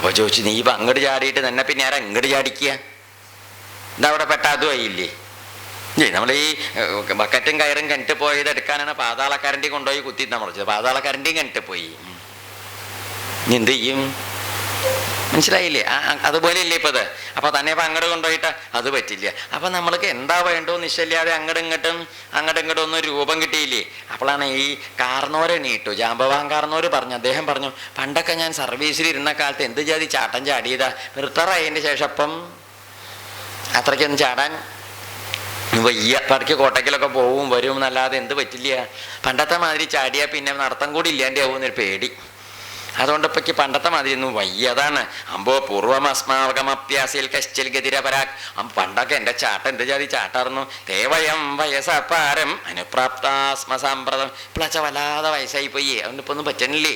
അപ്പോൾ ചോദിച്ചു, നീ ഇപ്പം അങ്ങോട്ട് ചാടിയിട്ട് തന്നെ പിന്നെ ആരാ ഇങ്ങോട്ട് ചാടിക്കുക? എന്താ അവിടെ പെട്ട അതും ആയില്ലേ? നമ്മൾ ഈ ബക്കറ്റും കയറും കിണറ്റ് പോയത് എടുക്കാനാണ് പാതാളക്കരണ്ടി കൊണ്ടുപോയി കുത്തി നമ്മൾ പാതാളക്കരണ്ടിയും കിണറ്റ് പോയി. എന്ത് ചെയ്യും? മനസ്സിലായില്ലേ? അതുപോലെ ഇല്ലേ ഇപ്പം അത്. അപ്പോൾ തന്നെ ഇപ്പം അങ്ങോട്ട് കൊണ്ടുപോയിട്ട് അത് പറ്റില്ല. അപ്പം നമ്മൾക്ക് എന്താ വേണ്ടോ നിശ്ചയില്ലാതെ അങ്ങോട്ടും ഇങ്ങോട്ടും ഒന്നും രൂപം കിട്ടിയില്ലേ? അപ്പോഴാണ് ഈ കാർന്നോരെ നീട്ടു ജാമ്പവാൻ കാർന്നോര് പറഞ്ഞു. അദ്ദേഹം പറഞ്ഞു, പണ്ടൊക്കെ ഞാൻ സർവീസിൽ ഇരുന്ന കാലത്ത് എന്ത് ജാതി ചാട്ടം ചാടിയതാ. റിട്ടയർ ആയതിൻ്റെ ശേഷം അപ്പം അത്രയ്ക്കൊന്നും ചാടാൻ വയ്യ. പടയ്ക്ക് കോട്ടയ്ക്കലൊക്കെ പോവും വരും എന്നല്ലാതെ എന്ത് പറ്റില്ല. പണ്ടത്തെ മാതിരി ചാടിയാൽ പിന്നെ നടത്തം കൂടി ഇല്ലാണ്ട് ആവുമെന്നൊരു പേടി. അതുകൊണ്ട് ഇപ്പൊക്ക് പണ്ടത്തെ മാതിരി ഒന്നും വയ്യ. അതാണ് അമ്പോ പൂർവമസ്മാകമപ്യാസിൽ കശ്ചൽ ഗതിരപരാഗ്. പണ്ടൊക്കെ എൻ്റെ ചാട്ടം എന്ത് ജാതി ചാട്ടായിരുന്നു. തേവയം വയസ്സപ്പാരം അനുപ്രാപ്താസ്മസാമ്പ്രതം. ഇപ്പോഴച്ച വല്ലാതെ വയസ്സായി പോയി. അതുകൊണ്ട് ഇപ്പൊ ഒന്നും പറ്റണില്ലേ.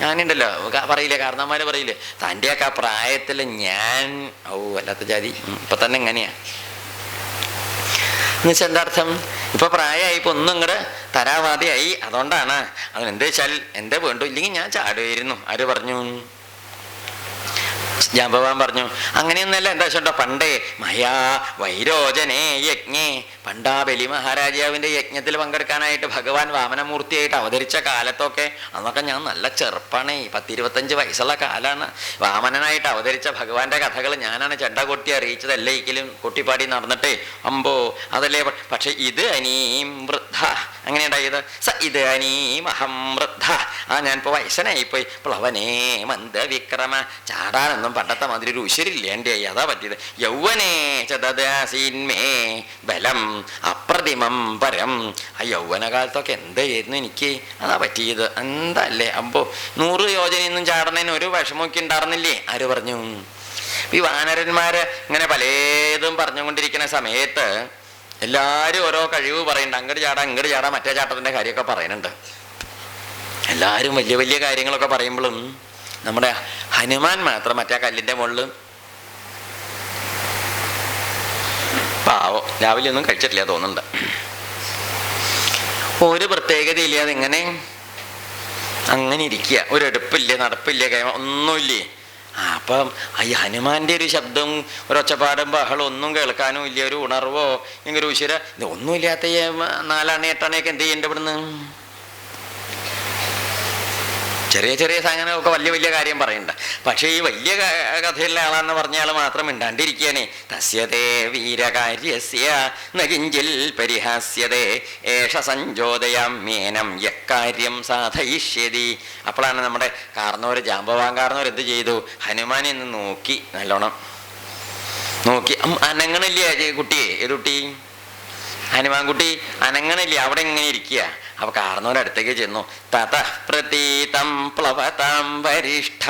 ഞാനുണ്ടല്ലോ പറയില്ലേ, കാരണന്മാര് പറയില്ലേ, തൻ്റെയൊക്കെ ആ പ്രായത്തിൽ ഞാൻ വല്ലാത്ത ജാതി ഇപ്പൊ തന്നെ എങ്ങനെയാ എന്നുവെച്ചാൽ എന്താർത്ഥം? ഇപ്പൊ പ്രായമായിപ്പോ ഒന്നും ഇങ്ങോട്ട് തരാവാതെയായി. അതുകൊണ്ടാണ്. അതിനെന്താ വെച്ചാൽ എന്താ വേണ്ടു, ഇല്ലെങ്കിൽ ഞാൻ ചാടുമായിരുന്നു. ആര് പറഞ്ഞു? ജാമ്പവാൻ പറഞ്ഞു, അങ്ങനെയൊന്നല്ല. എന്താ വെച്ചോ, പണ്ടേ മയാ വൈരോചനേ യജ്ഞേ, പണ്ടാ ബലി മഹാരാജാവിൻ്റെ യജ്ഞത്തിൽ പങ്കെടുക്കാനായിട്ട് ഭഗവാൻ വാമനമൂർത്തിയായിട്ട് അവതരിച്ച കാലത്തൊക്കെ, അന്നൊക്കെ ഞാൻ നല്ല ചെറുപ്പാണേ, 10-25 വയസ്സുള്ള കാലാണ്. വാമനനായിട്ട് അവതരിച്ച ഭഗവാന്റെ കഥകൾ ഞാനാണ് ചെണ്ട കൊട്ടി അറിയിച്ചത്. എല്ലയിക്കലും കൊട്ടിപ്പാടി നടന്നിട്ടേ അമ്പോ അതല്ലേ. പക്ഷെ ഇത് അനീം വൃദ്ധ, അങ്ങനെ ഉണ്ടായത്. ഇത് അനീമഹം വൃദ്ധ. ഞാനിപ്പോൾ വയസ്സനായിപ്പോയി. പ്ലവനേ മന്ദവിക്രമ, ചാടാനൊന്നും പണ്ടത്തെ മാതിരി ഒരു ഉശരില്ലേണ്ടായി. അതാ പറ്റിയത്. യൗവനേ ചതദാസീന്മേ ബലം അപ്രതിമം പരം. ആ യൗവനകാലത്തൊക്കെ എന്തായിരുന്നു എനിക്ക്, അതാ പറ്റിയത്. എന്താ അല്ലേ അമ്പോ 100 യോജനയൊന്നും ചാടണേന് ഒരു വിഷമമൊക്കെ ഉണ്ടായിരുന്നില്ലേ? ആര് പറഞ്ഞു? ഈ വാനരന്മാര് ഇങ്ങനെ പലതും പറഞ്ഞുകൊണ്ടിരിക്കുന്ന സമയത്ത് എല്ലാവരും ഓരോ കഴിവ് പറയുന്നുണ്ട്. അങ്ങോട്ട് ചാടാ മറ്റേ ചാട്ടത്തിൻ്റെ കാര്യമൊക്കെ പറയുന്നുണ്ട്. എല്ലാവരും വലിയ വലിയ കാര്യങ്ങളൊക്കെ പറയുമ്പോഴും നമ്മുടെ ഹനുമാൻ മാത്രം മറ്റേ കല്ലിൻ്റെ മുകളിൽ പാവം രാവിലെ ഒന്നും കഴിച്ചിട്ടില്ല തോന്നുന്നുണ്ട്. ഒരു പ്രത്യേകതയില്ല. അതിങ്ങനെ അങ്ങനെ ഇരിക്കുക. ഒരു എടുപ്പില്ല, നടപ്പില്ല, ഒന്നുമില്ലേ. അപ്പം ഈ ഹനുമാന്റെ ഒരു ശബ്ദം, ഒരൊച്ചപ്പാടും ബഹളം ഒന്നും കേൾക്കാനും ഇല്ല. ഒരു ഉണർവോ ഇങ്ങനെ ഒരു ഉശിര ഒന്നുമില്ലാത്ത 4 8 എന്ത് ചെയ്യണ്ട ഇവിടുന്ന്? ചെറിയ ചെറിയ സാധനങ്ങളൊക്കെ വലിയ വലിയ കാര്യം പറയണ്ട. പക്ഷേ ഈ വലിയ കഥയുള്ള ആളാന്ന് പറഞ്ഞ ആൾ മാത്രം മിണ്ടാണ്ടിരിക്കുകയാണേ. തസ്യതേ വീരകാര്യസ്യ നകിഞ്ചിൽ പരിഹാസ്യതേ ഏഷ സഞ്ജോദയാമ്യേനം യക്കാര്യം സാധയിഷ്യതി. അപ്പോഴാണ് നമ്മുടെ കാർന്നോര് ജാമ്പവാൻ കാർന്നോർ എന്ത് ചെയ്തു? ഹനുമാനെ ഒന്ന് നോക്കി, നല്ലോണം നോക്കി. അനങ്ങണില്ലേ കുട്ടിയെ? ഏത് കുട്ടി? ഹനുമാൻകുട്ടി അനങ്ങണില്ല, അവിടെ ഇങ്ങനെ ഇരിക്കുക. അപ്പൊ കാർന്നോരുടെ അടുത്തേക്ക് ചെന്നു. തത പ്രതീതം പ്ലവതാം വരിഷ്ഠ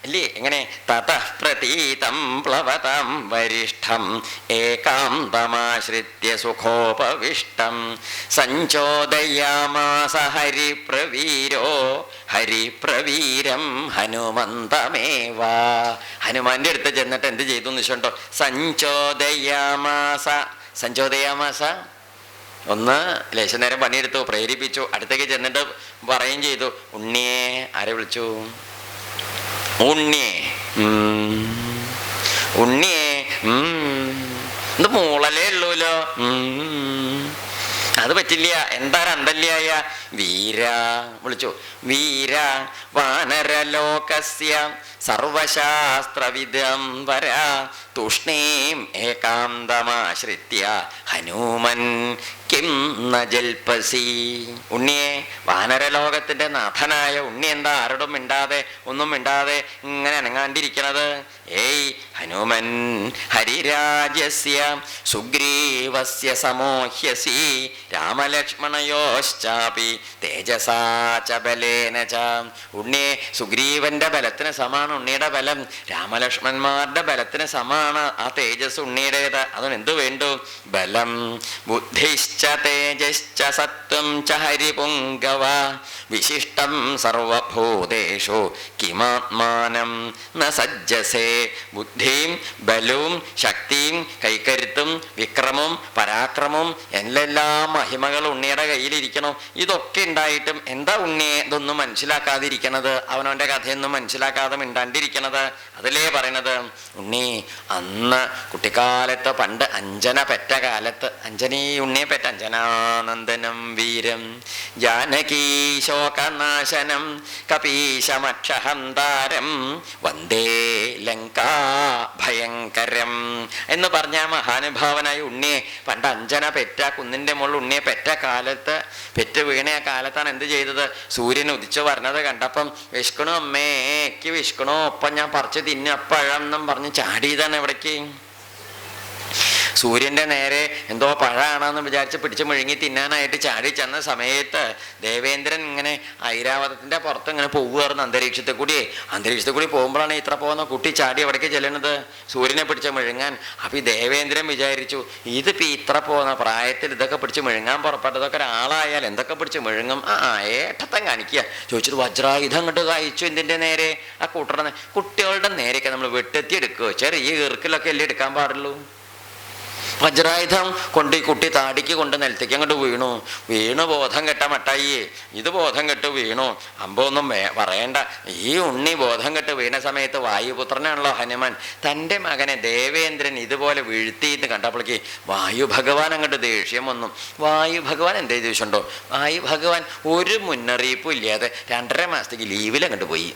അല്ലേ? എങ്ങനെ? തത പ്രതീതം പ്ലവതാം വരിഷ്ഠം ഏകാന്തമാശ്രിത്യ സുഖോപവിഷ്ടം സഞ്ചോദയാമാസ ഹരിപ്രവീരം ഹനുമന്തമേവ. ഹനുമാന്റെ അടുത്ത് ചെന്നിട്ട് എന്ത് ചെയ്തു എന്ന് വെച്ചോണ്ടോ? സഞ്ചോദയാമാസ ഒന്ന് ലേശം നേരം പണിയെടുത്തു, പ്രേരിപ്പിച്ചു. അടുത്തേക്ക് ചെന്നിട്ട് പറയുകയും ചെയ്തു, ഉണ്ണിയെ. ആരെ വിളിച്ചു? ഉണ്ണിയെ. ഇത് മൂളലേ ഉള്ളൂല്ലോ. അത് പറ്റില്ല. എന്താ അന്തല്യായ? വീര വിളിച്ചു. വീര വാനരലോകസ്യ സർവശാസ്ത്രവിദം വര തൂഷ്ണീം ഏകാന്തമാശ്രിത്യ ഹനുമൻ കിം ന ജൽപസി. ഉണ്ണിയെ, വാനരലോകത്തിന്റെ നാഥനായ ഉണ്ണി എന്താ ആരോടും ഒന്നും മിണ്ടാതെ ഇങ്ങനെ അനങ്ങാണ്ടിരിക്കണത്? ഏയ് ഹനുമൻ ഹരിരാജസ്യ സുഗ്രീവസ്യ സമോഹ്യസി രാമലക്ഷ്മണയോശ്ചാപി തേജസാ ച ബലേന ച. ഉണ്ണിയെ, സുഗ്രീവന്റെ ബലത്തിന് സമാണ് ഉണ്ണിയുടെ ബലം, രാമലക്ഷ്മണന്മാരുടെ ബലത്തിന് സമാണ് ആ തേജസ് ഉണ്ണിയുടേത്. അതിന് എന്തു വേണ്ടു? ബലം ബുദ്ധിശ്ച തേജശ്ച സത്വം ച ഹരിപുങ്കവ വിശിഷ്ടം സർവഭൂതേഷു കിമാത്മാനം ന സജ്ജസേ. ബുദ്ധിയും ബലവും ശക്തിയും കൈക്കരുത്തും വിക്രമവും പരാക്രമവും എല്ലാ മഹിമകളും ഉണ്ണിയുടെ കയ്യിലിരിക്കണം. ഇതൊക്കെ ഇതൊക്കെ ഉണ്ടായിട്ടും എന്താ ഉണ്ണിയെ ഇതൊന്നും മനസ്സിലാക്കാതിരിക്കണത്, അവനവൻ്റെ കഥയൊന്നും മനസ്സിലാക്കാതെ മിണ്ടാണ്ടിരിക്കണത്? അതിലേ പറയണത്, ഉണ്ണി അന്ന് കുട്ടിക്കാലത്ത് പണ്ട് അഞ്ജന പെറ്റ കാലത്ത്, അഞ്ജനീ ഉണ്ണിയെ പെറ്റ അഞ്ജനാനന്ദനം വീരം ജാനകീ ശോകനാശനം കപീശമക്ഷഹന്താരം വന്ദേ ലങ്കാ ഭയങ്കരം എന്ന് പറഞ്ഞ മഹാനുഭാവനായ ഉണ്ണിയെ പണ്ട് അഞ്ജന പെറ്റ കുന്നിൻ്റെ മുകളിൽ ഉണ്ണിയെ പെറ്റ കാലത്ത്, പെറ്റ് വീണ ആ കാലത്താണ് എന്ത് ചെയ്തത്? സൂര്യൻ ഉദിച്ചു വരുന്നത് കണ്ടപ്പം വിഷ്ണു അമ്മേക്ക് വിഷ്ണു ഒപ്പം ഞാൻ പറിച്ച് തിന്നപ്പഴം എന്നും പറഞ്ഞ് ചാടിയതാണ് എവിടേക്ക്? സൂര്യൻ്റെ നേരെ എന്തോ പഴമാണെന്ന് വിചാരിച്ച് പിടിച്ച് മുഴുങ്ങി തിന്നാനായിട്ട് ചാടി ചെന്ന സമയത്ത് ദേവേന്ദ്രൻ ഇങ്ങനെ ഐരാവതത്തിൻ്റെ പുറത്ത് ഇങ്ങനെ പോവുകയായിരുന്നു അന്തരീക്ഷത്തിൽ കൂടി പോകുമ്പോഴാണ് ഇത്ര പോകുന്ന കുട്ടി ചാടി എവിടേക്ക് ചെല്ലണത്? സൂര്യനെ പിടിച്ച് മുഴുങ്ങാൻ. അപ്പം ഈ ദേവേന്ദ്രൻ വിചാരിച്ചു, ഇതിപ്പോൾ ഇത്ര പോകുന്ന പ്രായത്തിൽ ഇതൊക്കെ പിടിച്ച് മുഴുങ്ങാൻ പുറപ്പെട്ടതൊക്കെ ഒരാളായാൽ എന്തൊക്കെ പിടിച്ച് മുഴുങ്ങും? ഏട്ടത്തം കാണിക്കുക ചോദിച്ചിട്ട് വജ്രായുധം അങ്ങോട്ട് കഴിച്ചു എന്തിൻ്റെ നേരെ? ആ കൂട്ടരുടെ കുട്ടികളുടെ നേരെയൊക്കെ നമ്മൾ വെട്ടെത്തി എടുക്കുമോ? ചെറിയ ഈർക്കിലൊക്കെ അല്ലേ എടുക്കാൻ പാടുള്ളൂ. വജ്രായുധം കൊണ്ട് ഈ കുട്ടി താടിക്ക് കൊണ്ട് നിലത്തേക്ക് അങ്ങോട്ട് വീണു ബോധം കെട്ട മട്ടായി. ഇത് ബോധം കെട്ട് വീണു. അമ്പൊന്നും പറയണ്ട. ഈ ഉണ്ണി ബോധം കെട്ട് വീണ സമയത്ത് വായുപുത്രനാണല്ലോ ഹനുമാൻ. തൻ്റെ മകനെ ദേവേന്ദ്രൻ ഇതുപോലെ വീഴ്ത്തിയിട്ട് കണ്ടപ്പോഴേക്ക് വായു ഭഗവാൻ അങ്ങോട്ട് ദേഷ്യം വന്നു. വായു ഭഗവാൻ എന്തേ ദേഷ്യമുണ്ടോ? വായു ഭഗവാൻ ഒരു മുന്നറിയിപ്പും ഇല്ലാതെ 2.5 മാസത്തേക്ക് ലീവിൽ അങ്ങോട്ട് പോയി.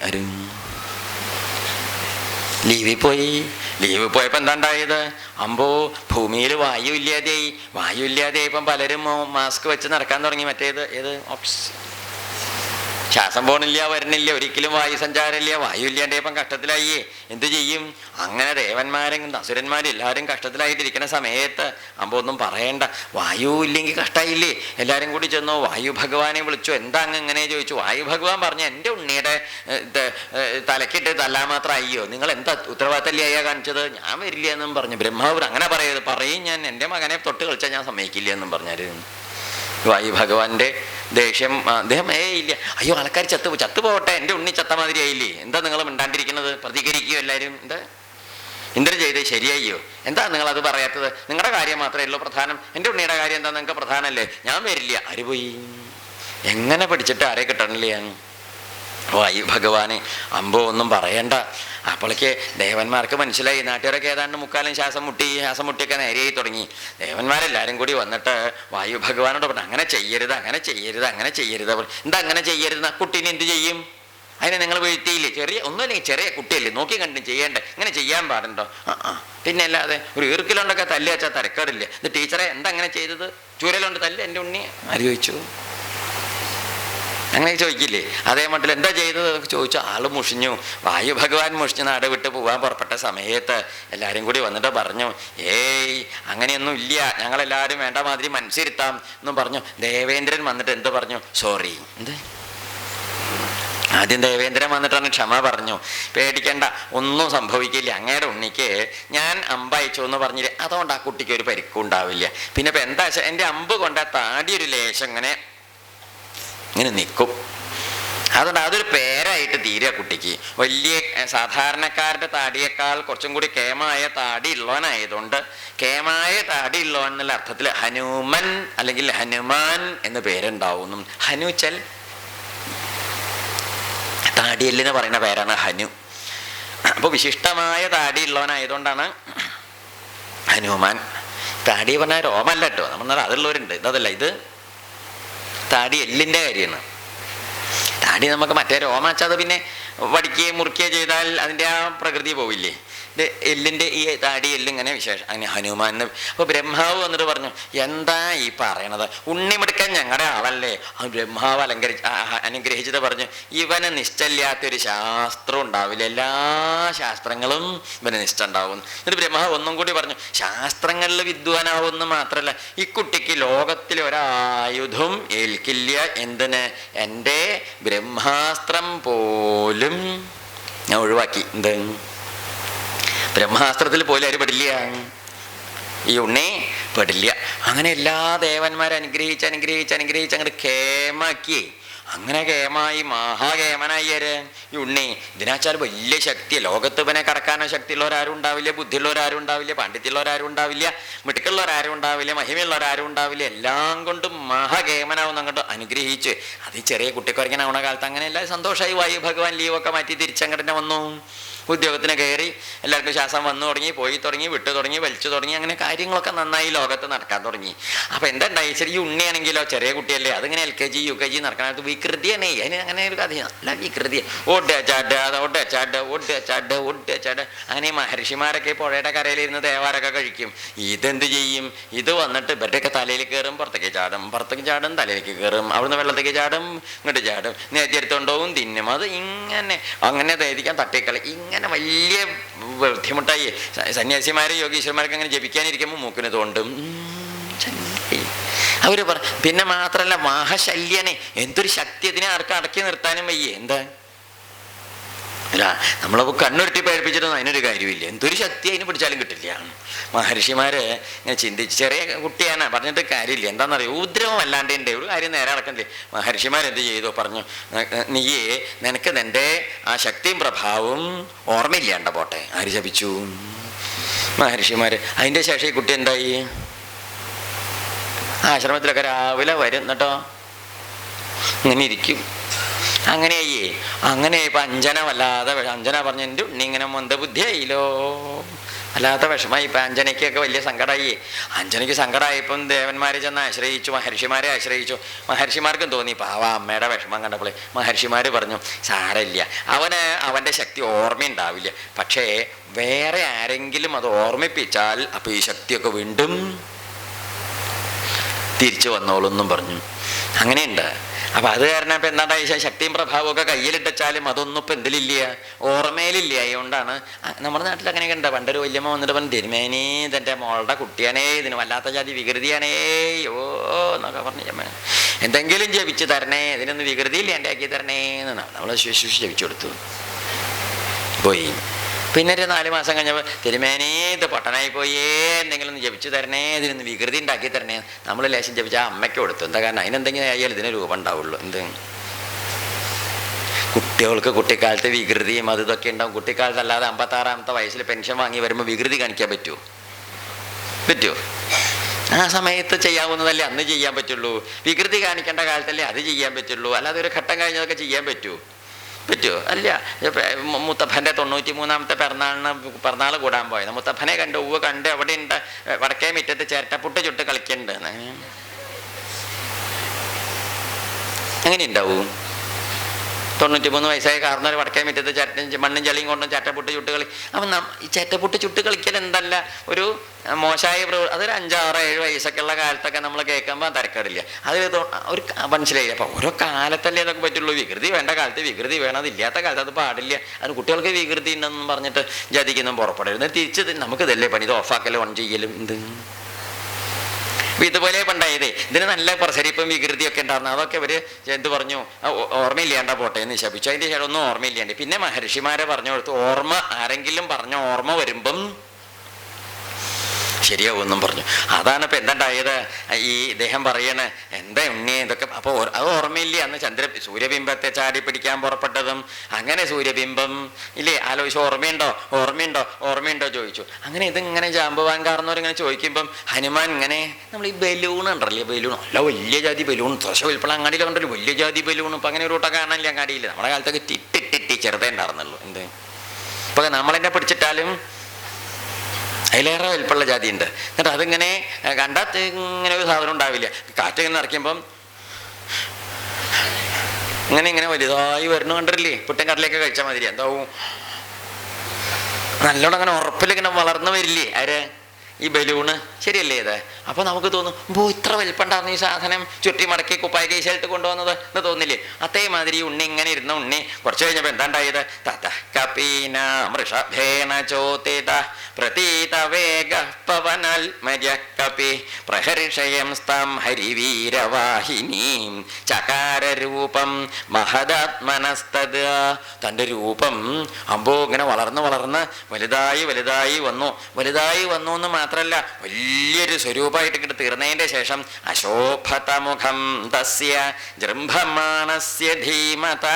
ലീവിൽ പോയപ്പോൾ എന്താ ഉണ്ടായത്? അമ്പോ ഭൂമിയിൽ വായു ഇല്ലാതെയായി. ഇപ്പം പലരും മാസ്ക് വെച്ച് നടക്കാൻ തുടങ്ങി. ഏത് ശ്വാസം പോണില്ല, വരുന്നില്ല, ഒരിക്കലും വായു സഞ്ചാരമില്ല. വായു ഇല്ലാണ്ട് ഇപ്പം കഷ്ടത്തിലായി. എന്തു ചെയ്യും? അങ്ങനെ ദേവന്മാരും അസുരന്മാരും എല്ലാവരും കഷ്ടത്തിലായിട്ടിരിക്കുന്ന സമയത്ത് അമ്പോ ഒന്നും പറയണ്ട. വായു ഇല്ലെങ്കിൽ കഷ്ടമായില്ലേ? എല്ലാവരും കൂടി ചെന്നു വായു ഭഗവാനെ വിളിച്ചു. എന്താ അങ്ങനെ ചോദിച്ചു. വായു ഭഗവാൻ പറഞ്ഞു, എൻ്റെ ഉണ്ണിയുടെ തലക്കിട്ട് തല്ലാൻ മാത്രം അയ്യോ, നിങ്ങൾ എന്താ ഉത്തരവാദിത്തല്ലേ അയ്യാ കാണിച്ചത്? ഞാൻ വരില്ല എന്നും പറഞ്ഞു. ബ്രഹ്മാവ് അങ്ങനെ പറയും ഞാൻ എൻ്റെ മകനെ തൊട്ട് കളിച്ചാൽ ഞാൻ സമ്മതിക്കില്ല എന്നും പറഞ്ഞാൽ വായു ഭഗവാന്റെ ദേഷ്യം അദ്ദേഹം ഇല്ല. അയ്യോ ആൾക്കാർ ചത്തു പോകട്ടെ, എൻ്റെ ഉണ്ണി ചത്ത മാതിരി ആയില്ലേ, എന്താ നിങ്ങൾ മിണ്ടാണ്ടിരിക്കുന്നത്? പ്രതികരിക്കുകയോ എല്ലാവരും? എന്താ ഇന്ദ്രൻ ചെയ്തത് ശരിയായോ? എന്താ നിങ്ങളത് പറയാത്തത്? നിങ്ങളുടെ കാര്യം മാത്രമേ ഉള്ളൂ പ്രധാനം, എൻ്റെ ഉണ്ണിയുടെ കാര്യം എന്താ നിങ്ങൾക്ക് പ്രധാനമല്ലേ? ഞാൻ വരില്ല. ആര് പോയി? എങ്ങനെ പിടിച്ചിട്ട് ആരെ കിട്ടണില്ല? വായു ഭഗവാനെ അമ്പോ ഒന്നും പറയണ്ട. അപ്പോഴേക്ക് ദേവന്മാർക്ക് മനസ്സിലായി. നാട്ടുകാരൊക്കെ ഏതാണ്ട് മുക്കാലും ശ്വാസം മുട്ടിയൊക്കെ നേരെയായി തുടങ്ങി. ദേവന്മാരെല്ലാവരും കൂടി വന്നിട്ട് വായു ഭഗവാനോട് പറഞ്ഞു, അങ്ങനെ ചെയ്യരുത്. എന്താ അങ്ങനെ ചെയ്യരുത്? കുട്ടീനെ എന്ത് ചെയ്യും? അതിനെ നിങ്ങൾ വീഴ്ത്തിയില്ലേ? ഒന്നുമില്ലെങ്കിൽ ചെറിയ കുട്ടിയല്ലേ, നോക്കി കണ്ടും ചെയ്യണ്ടേ? ഇങ്ങനെ ചെയ്യാൻ പാടുണ്ടോ? പിന്നെ അല്ലാതെ ഒരു ഈർക്കിലുണ്ടൊക്കെ തല്ല് വെച്ചാൽ തരക്കേടില്ല. ഇത് ടീച്ചറെ എന്താ അങ്ങനെ ചെയ്തത്? ചൂരലുണ്ട് തല്ല് എൻ്റെ ഉണ്ണി ആര് ചോദിച്ചു? അങ്ങനെ ചോദിക്കില്ലേ? അതേ മട്ടിൽ എന്താ ചെയ്തത് ചോദിച്ചു. ആള് മുഷിഞ്ഞു. വായു ഭഗവാൻ മുഷിഞ്ഞ് നാട് വിട്ട് പോകാൻ പുറപ്പെട്ട സമയത്ത് എല്ലാവരും കൂടി വന്നിട്ട് പറഞ്ഞു, അങ്ങനെയൊന്നും ഇല്ല, ഞങ്ങളെല്ലാവരും വേണ്ട മാതിരി മനസ്സിരുത്താം എന്നും പറഞ്ഞു. ദേവേന്ദ്രൻ വന്നിട്ട് എന്ത് പറഞ്ഞു? സോറി. ആദ്യം ദേവേന്ദ്രൻ വന്നിട്ടാണ് ക്ഷമ പറഞ്ഞു. പേടിക്കണ്ട, ഒന്നും സംഭവിക്കില്ല. അങ്ങയുടെ ഉണ്ണിക്ക് ഞാൻ അമ്പയച്ചു എന്ന് പറഞ്ഞില്ലേ, അതുകൊണ്ട് ആ കുട്ടിക്ക് ഒരു പരിക്കും ഉണ്ടാവില്ല. പിന്നെ ഇപ്പം എന്താ വെച്ചാൽ എൻ്റെ അമ്പ് കൊണ്ട് ആ താടി ഒരു ലേശം ഇങ്ങനെ നിൽക്കും. അതുകൊണ്ട് അതൊരു പേരായിട്ട് തീരുക കുട്ടിക്ക്. വലിയ സാധാരണക്കാരുടെ താടിയേക്കാൾ കുറച്ചും കൂടി കേമായ താടി ഉള്ളവനായതുകൊണ്ട് കേമായ താടി ഉള്ളവൻ എന്നുള്ള അർത്ഥത്തിൽ ഹനുമൻ അല്ലെങ്കിൽ ഹനുമാൻ എന്ന് പേരുണ്ടാവുന്നു. ഹനുച്ചൽ താടിയല്ലെന്ന് പറയുന്ന പേരാണ് ഹനു. അപ്പോൾ വിശിഷ്ടമായ താടി ഉള്ളവനായതുകൊണ്ടാണ് ഹനുമാൻ. താടി പറഞ്ഞാൽ രോമല്ല കേട്ടോ, നമ്മൾ അതുള്ളവരുണ്ട്. ഇതല്ല, ഇത് താടി എല്ലിൻ്റെ കാര്യമാണ്. താടി നമുക്ക് മറ്റേ രോമാച്ചാൽ അത് പിന്നെ വടിക്കുകയും മുറിക്കുകയോ ചെയ്താൽ അതിൻ്റെ ആ പ്രകൃതി പോവില്ലേ? ഇത് എല്ലിൻ്റെ ഈ താടി എല്ലിങ്ങനെ വിശേഷം അങ്ങനെ ഹനുമാൻ. അപ്പോൾ ബ്രഹ്മാവ് വന്നിട്ട് പറഞ്ഞു, എന്താ ഈ പറയണത്? ഉണ്ണിമെടുക്കാൻ ഞങ്ങളുടെ ആളല്ലേ? ആ ബ്രഹ്മാവ് അനുഗ്രഹിച്ചിട്ട് പറഞ്ഞു, ഇവന് നിശ്ചയില്ലാത്തൊരു ശാസ്ത്രം ഉണ്ടാവില്ല, എല്ലാ ശാസ്ത്രങ്ങളും ഇവന് നിഷ്ഠ ഉണ്ടാവും. എന്നിട്ട് ബ്രഹ്മാവ് ഒന്നും കൂടി പറഞ്ഞു, ശാസ്ത്രങ്ങളിൽ വിദ്വാനാവുന്ന മാത്രമല്ല ഈ കുട്ടിക്ക് ലോകത്തിലെ ഒരായുധം ഏൽക്കില്ല. എന്തിന്? എൻ്റെ ബ്രഹ്മാസ്ത്രം പോലും ഞാൻ ഒഴിവാക്കി. എന്ത്? ബ്രഹ്മാസ്ത്രത്തിൽ പോലും ആര് പെടില്ല? ഈ ഉണ്ണി പെടില്ല. അങ്ങനെ എല്ലാ ദേവന്മാരെ അനുഗ്രഹിച്ച് അങ്ങോട്ട് കേമാക്കി. അങ്ങനെ കേമായി മഹാകേമനായി ഈ ഉണ്ണി. ഇതിനാച്ചാൽ വലിയ ശക്തി, ലോകത്ത് ഇവനെ കടക്കാനോ ശക്തിയുള്ളവരാരും ഉണ്ടാവില്ല, ബുദ്ധിയുള്ളവരാരും ഉണ്ടാവില്ല, പാണ്ഡിത്യമുള്ളവരാരും ഉണ്ടാവില്ല, മിടുക്കുള്ളവരാരും ഉണ്ടാവില്ല, മഹിമയുള്ളവരാരും ഉണ്ടാവില്ല. എല്ലാം കൊണ്ടും മഹാകേമനാവും അങ്ങോട്ട് അനുഗ്രഹിച്ച്. അത് ചെറിയ കുട്ടിക്കുറങ്ങനാവണ കാലത്ത് അങ്ങനെയല്ല, സന്തോഷമായി വായു ഭഗവാൻ ലീവൊക്കെ മാറ്റി തിരിച്ചങ്ങോട്ട് വന്നു. ഉദ്യോഗത്തിന് കയറി, എല്ലാവർക്കും ശ്വാസം വന്നു തുടങ്ങി, പോയി തുടങ്ങി, വിട്ടു തുടങ്ങി, വലിച്ചു തുടങ്ങി. അങ്ങനെ കാര്യങ്ങളൊക്കെ നന്നായി ലോകത്ത് നടക്കാൻ തുടങ്ങി. അപ്പം എന്താ ഉണ്ടായി, ചെറിയ ഉണ്ണിയാണെങ്കിലോ ചെറിയ കുട്ടിയല്ലേ, അതിങ്ങനെ LKG UKG നടക്കണത് വികൃതിയാണേ. അതിന് അങ്ങനെ ഒരു കഥയാണ്, നല്ല വികൃതി. ഓടുക ചാട്, അത് ഓടുക ചാട്, ഓടുക ചാട്, ഓടുക ചാട്. അങ്ങനെ മഹർഷിമാരൊക്കെ പുഴയുടെ കരയിലിരുന്ന് ദേവാരൊക്കെ കഴിക്കും. ഇതെന്ത് ചെയ്യും, ഇത് വന്നിട്ട് ഇവരുടെയൊക്കെ തലയിൽ കയറും, പുറത്തേക്ക് ചാടും, പുറത്തേക്ക് ചാടും, തലയിലേക്ക് കയറും, അവിടുന്ന് വെള്ളത്തേക്ക് ചാടും, ഇങ്ങോട്ട് ചാടും, നേതിയെടുത്തുകൊണ്ടുപോകും, തിന്നും. അത് ഇങ്ങനെ അങ്ങനെ തേദിക്കാൻ തട്ടിക്കളി. ഇങ്ങനെ വലിയ ബുദ്ധിമുട്ടായി. സന്യാസിമാരും യോഗീശ്വരന്മാരൊക്കെ അങ്ങനെ ജപിക്കാനിരിക്കുമ്പോൾ മൂക്കിന് തോണ്ടും. അവര് പിന്നെ മാത്രല്ല മഹാശല്യനെ, എന്തൊരു ശക്തി, അതിനെ ആർക്കും അടക്കി നിർത്താനും വയ്യേ. എന്താ അല്ല, നമ്മളപ്പോൾ കണ്ണുരുട്ടി പേടിപ്പിച്ചിട്ടൊന്നും അതിനൊരു കാര്യമില്ല. എന്തൊരു ശക്തി അതിന് പിടിച്ചാലും കിട്ടില്ല. മഹർഷിമാര് ഇങ്ങനെ ചിന്തിച്ച്, ചെറിയ കുട്ടിയാണ് പറഞ്ഞിട്ട് കാര്യമില്ല. എന്താണെന്നറിയോ, ഉപദ്രവം അല്ലാണ്ട് ഉണ്ട്, ഒരു കാര്യം നേരെ നടക്കണ്ടേ. മഹർഷിമാരെന്ത് ചെയ്തു, പറഞ്ഞു, നീയേ നിനക്ക് നിൻ്റെ ആ ശക്തിയും പ്രഭാവവും ഓർമ്മയില്ലാണ്ട പോട്ടെ. ആര് ശപിച്ചു? മഹർഷിമാര്. അതിൻ്റെ ശേഷം ഈ കുട്ടി എന്തായി, ആശ്രമത്തിലൊക്കെ രാവിലെ വരും, എന്നിട്ടോ ഇങ്ങനെ ഇരിക്കും. അങ്ങനെയേ അങ്ങനെ ഇപ്പം അഞ്ജന വല്ലാതെ, അഞ്ജന പറഞ്ഞു, എൻ്റെ ഉണ്ണി ഇങ്ങനെ മന്ദബുദ്ധിയായില്ലോ, വല്ലാത്ത വിഷമായി. ഇപ്പം അഞ്ജനയ്ക്കൊക്കെ വലിയ സങ്കടമായി. അഞ്ജനയ്ക്ക് സങ്കടമായപ്പം ദേവന്മാരെ ചെന്ന് ആശ്രയിച്ചു, മഹർഷിമാരെ ആശ്രയിച്ചു. മഹർഷിമാർക്കും തോന്നി പാവ അമ്മയുടെ വിഷമം കണ്ടപ്പോൾ. മഹർഷിമാർ പറഞ്ഞു, സാരമില്ല, അവന് അവൻ്റെ ശക്തി ഓർമ്മയുണ്ടാവില്ല, പക്ഷേ വേറെ ആരെങ്കിലും അത് ഓർമ്മിപ്പിച്ചാൽ അപ്പോൾ ഈ ശക്തിയൊക്കെ വീണ്ടും തിരിച്ചു വന്നോളൂന്നും പറഞ്ഞു. അങ്ങനെയുണ്ട്. അപ്പം അത് കാരണം ഇപ്പം എന്താ ശക്തിയും പ്രഭാവമൊക്കെ കയ്യിലിട്ടാലും അതൊന്നും ഇപ്പം എന്തിലില്ല, ഓർമ്മയിലില്ല. അതുകൊണ്ടാണ് നമ്മുടെ നാട്ടിൽ അങ്ങനെയൊക്കെ ഉണ്ട്. പണ്ടൊരു വല്യമ്മ വന്നിട്ട് പറഞ്ഞു, തിരുമേനി ഇതെൻ്റെ മോളുടെ കുട്ടിയാണേ, ഇതിന് വല്ലാത്ത ജാതി വികൃതിയാണേ, ഓ എന്നൊക്കെ പറഞ്ഞു. എന്തെങ്കിലും ജപിച്ച് തരണേ, ഇതിനൊന്ന് വികൃതിയില്ല എൻ്റെ ആക്കി തരണേ എന്ന് നമ്മൾ ശുശ്രൂഷ ജപിച്ചു കൊടുത്തു. പോയി. പിന്നെ ഒരു 4 മാസം കഴിഞ്ഞപ്പോൾ, തിരുമേനി ഇത് പൊട്ടനായി പോയേ, എന്തെങ്കിലും ഒന്ന് ജപിച്ചു തരണേ, ഇതിനൊന്ന് വികൃതി ഉണ്ടാക്കി തരണേ. നമ്മൾ ലേശം ജപിച്ച ആ അമ്മയ്ക്ക് കൊടുത്തു. എന്താ കാരണം, അതിനെന്തെങ്കിലും ആയാലും ഇതിന് രൂപം ഉണ്ടാവുള്ളൂ. എന്ത് കുട്ടികൾക്ക് കുട്ടിക്കാലത്ത് വികൃതിയും അത് ഇതൊക്കെ ഉണ്ടാവും. കുട്ടിക്കാലത്ത് അല്ലാതെ 56-ാമത്തെ വയസ്സിൽ പെൻഷൻ വാങ്ങി വരുമ്പോൾ വികൃതി കാണിക്കാൻ പറ്റുമോ? ആ സമയത്ത് ചെയ്യാവുന്നതല്ലേ അന്ന് ചെയ്യാൻ പറ്റുള്ളൂ. വികൃതി കാണിക്കേണ്ട കാലത്തല്ലേ അത് ചെയ്യാൻ പറ്റുള്ളൂ. അല്ലാതെ ഒരു ഘട്ടം കഴിഞ്ഞതൊക്കെ ചെയ്യാൻ പറ്റുമോ? അല്ല. മുത്തപ്പൻ്റെ 93-ാമത്തെ പിറന്നാൾ കൂടാൻ പോയത്. മുത്തപ്പനെ കണ്ട് കണ്ട് അവിടെ ഉണ്ട്, വടക്കേ മുറ്റത്ത് ചിരട്ടപ്പുട്ട് ചുട്ട് കളിക്കുന്നുണ്ട്. അങ്ങനെ ഉണ്ടാവും. 93 വയസ്സായ കാരണവർ വടക്കേ മുറ്റത്ത് മണ്ണും ചളിയും കൊണ്ടും ചട്ടപ്പുട്ട് ചുട്ട് കളി. അപ്പം ഈ ചട്ടപ്പുട്ട് ചുട്ട് കളിക്കൽ എന്തല്ല ഒരു മോശമായ അതൊരു 5, 6, 7 വയസ്സൊക്കെ ഉള്ള കാലത്തൊക്കെ നമ്മൾ കേൾക്കുമ്പോൾ തരക്കേടില്ല. അത് ഒരു മനസ്സിലായില്ല. അപ്പം ഓരോ കാലത്തല്ലേ അതൊക്കെ പറ്റുള്ളൂ. വികൃതി വേണ്ട കാലത്ത് വികൃതി വേണം, അതില്ലാത്ത കാലത്ത് അത് പാടില്ല. അത് കുട്ടികൾക്ക് വികൃതി ഉണ്ടെന്നും പറഞ്ഞിട്ട് ജാതിക്കൊന്നും പുറപ്പെടരുത്. തിരിച്ച് നമുക്കിതല്ലേ പണി, ഇത് ഓഫാക്കലും ഓൺ ചെയ്യലും. എന്ത് അപ്പം ഇതുപോലെ പണ്ടായതേ, ഇതിന് നല്ല പ്രസരിപ്പും വികൃതിയൊക്കെ ഉണ്ടായിരുന്നു. അതൊക്കെ ഇവർ എന്ത് പറഞ്ഞു, ഓർമ്മയില്ലാണ്ട പോട്ടെ എന്ന് ശപിച്ചു. അതിൻ്റെ ശേഷം ഒന്നും ഓർമ്മയില്ലാണ്ട്. പിന്നെ മഹർഷിമാരെ പറഞ്ഞു കൊടുത്തു, ഓർമ്മ ആരെങ്കിലും പറഞ്ഞ ഓർമ്മ വരുമ്പം ശരിയാവുമെന്നും പറഞ്ഞു. അതാണ് ഇപ്പം എന്തുണ്ടായത്. ഈ ഇദ്ദേഹം പറയണേ, എന്താ ഉണ്ണി ഇതൊക്കെ. അപ്പോൾ അത് ഓർമ്മയില്ലേ, അന്ന് സൂര്യബിംബത്തെ ചാടി പിടിക്കാൻ പുറപ്പെട്ടതും അങ്ങനെ സൂര്യബിംബം ഇല്ലേ ആലോചിച്ചു, ഓർമ്മയുണ്ടോ ചോദിച്ചു. അങ്ങനെ ഇതിങ്ങനെ ജാമ്പവാൻ കാരണവരിങ്ങനെ ചോദിക്കുമ്പം ഹനുമാൻ ഇങ്ങനെ, നമ്മൾ ഈ ബലൂൺ ഉണ്ടല്ലേ, ബലൂൺ നല്ല വലിയ ജാതി ബലൂൺ, വിൽപ്പള അങ്ങാടിയിൽ കണ്ടല്ലോ വലിയ ജാതി ബലൂൺ. ഇപ്പം അങ്ങനെ ഒരു കൂട്ടം കാണാനില്ല അങ്ങാടിയിൽ. നമ്മുടെ കാലത്തൊക്കെ ടിട്ടി ചെറുതേ ഉണ്ടായിരുന്നുള്ളൂ. എന്ത് ഇപ്പം നമ്മളെന്നെ പിടിച്ചിട്ടാലും അതിലേറെ വലിപ്പമുള്ള ജാതി ഉണ്ട്. എന്നിട്ട് അതിങ്ങനെ കണ്ടാൽ ഇങ്ങനെ ഒരു സാധനം ഉണ്ടാവില്ല. കാറ്റ് ഇങ്ങനെ നിറയ്ക്കുമ്പം ഇങ്ങനെ വലുതായി വരണം കണ്ടില്ലേ, പുട്ടും കടലൊക്കെ കഴിച്ചാൽ മതി. എന്താവും, നല്ലോണം അങ്ങനെ ഉറപ്പിലിങ്ങനെ വളർന്നു വരില്ലേ ആര്, ഈ ബലൂണ്. ശരിയല്ലേ ഇത്? അപ്പോൾ നമുക്ക് തോന്നും, ഇത്ര വലിപ്പുണ്ടായിരുന്നു ഈ സാധനം, ചുറ്റി മടക്കി കുപ്പായ കേശായിട്ട് കൊണ്ടുവന്നത് എന്ന് തോന്നില്ലേ? അതേമാതിരി ഉണ്ണി ഇങ്ങനെ ഇരുന്ന ഉണ്ണി കുറച്ച് കഴിഞ്ഞപ്പോൾ എന്താ ഉണ്ടായത്, താത്ത കപീന മൃഷഭേന ചോതിത പ്രതീതവേഗ പവനാത്മജ കപി പ്രഹർഷയം സ്താം ഹരിവീരവാഹിനീം ചകാരരൂപം മഹദാത്മനസ്തദ. തൻ്റെ രൂപം അമ്പോ ഇങ്ങനെ വളർന്ന് വളർന്ന് വലുതായി വലുതായി വന്നു. വലുതായി വന്നു എന്ന് മാത്രമല്ല, വലിയൊരു സ്വരൂപമായിട്ട് ഇങ്ങോട്ട് തീർന്നതിൻ്റെ ശേഷം അശോഭതമുഖം തസ്യ ജൃംഭമാണസ്യ ധീമത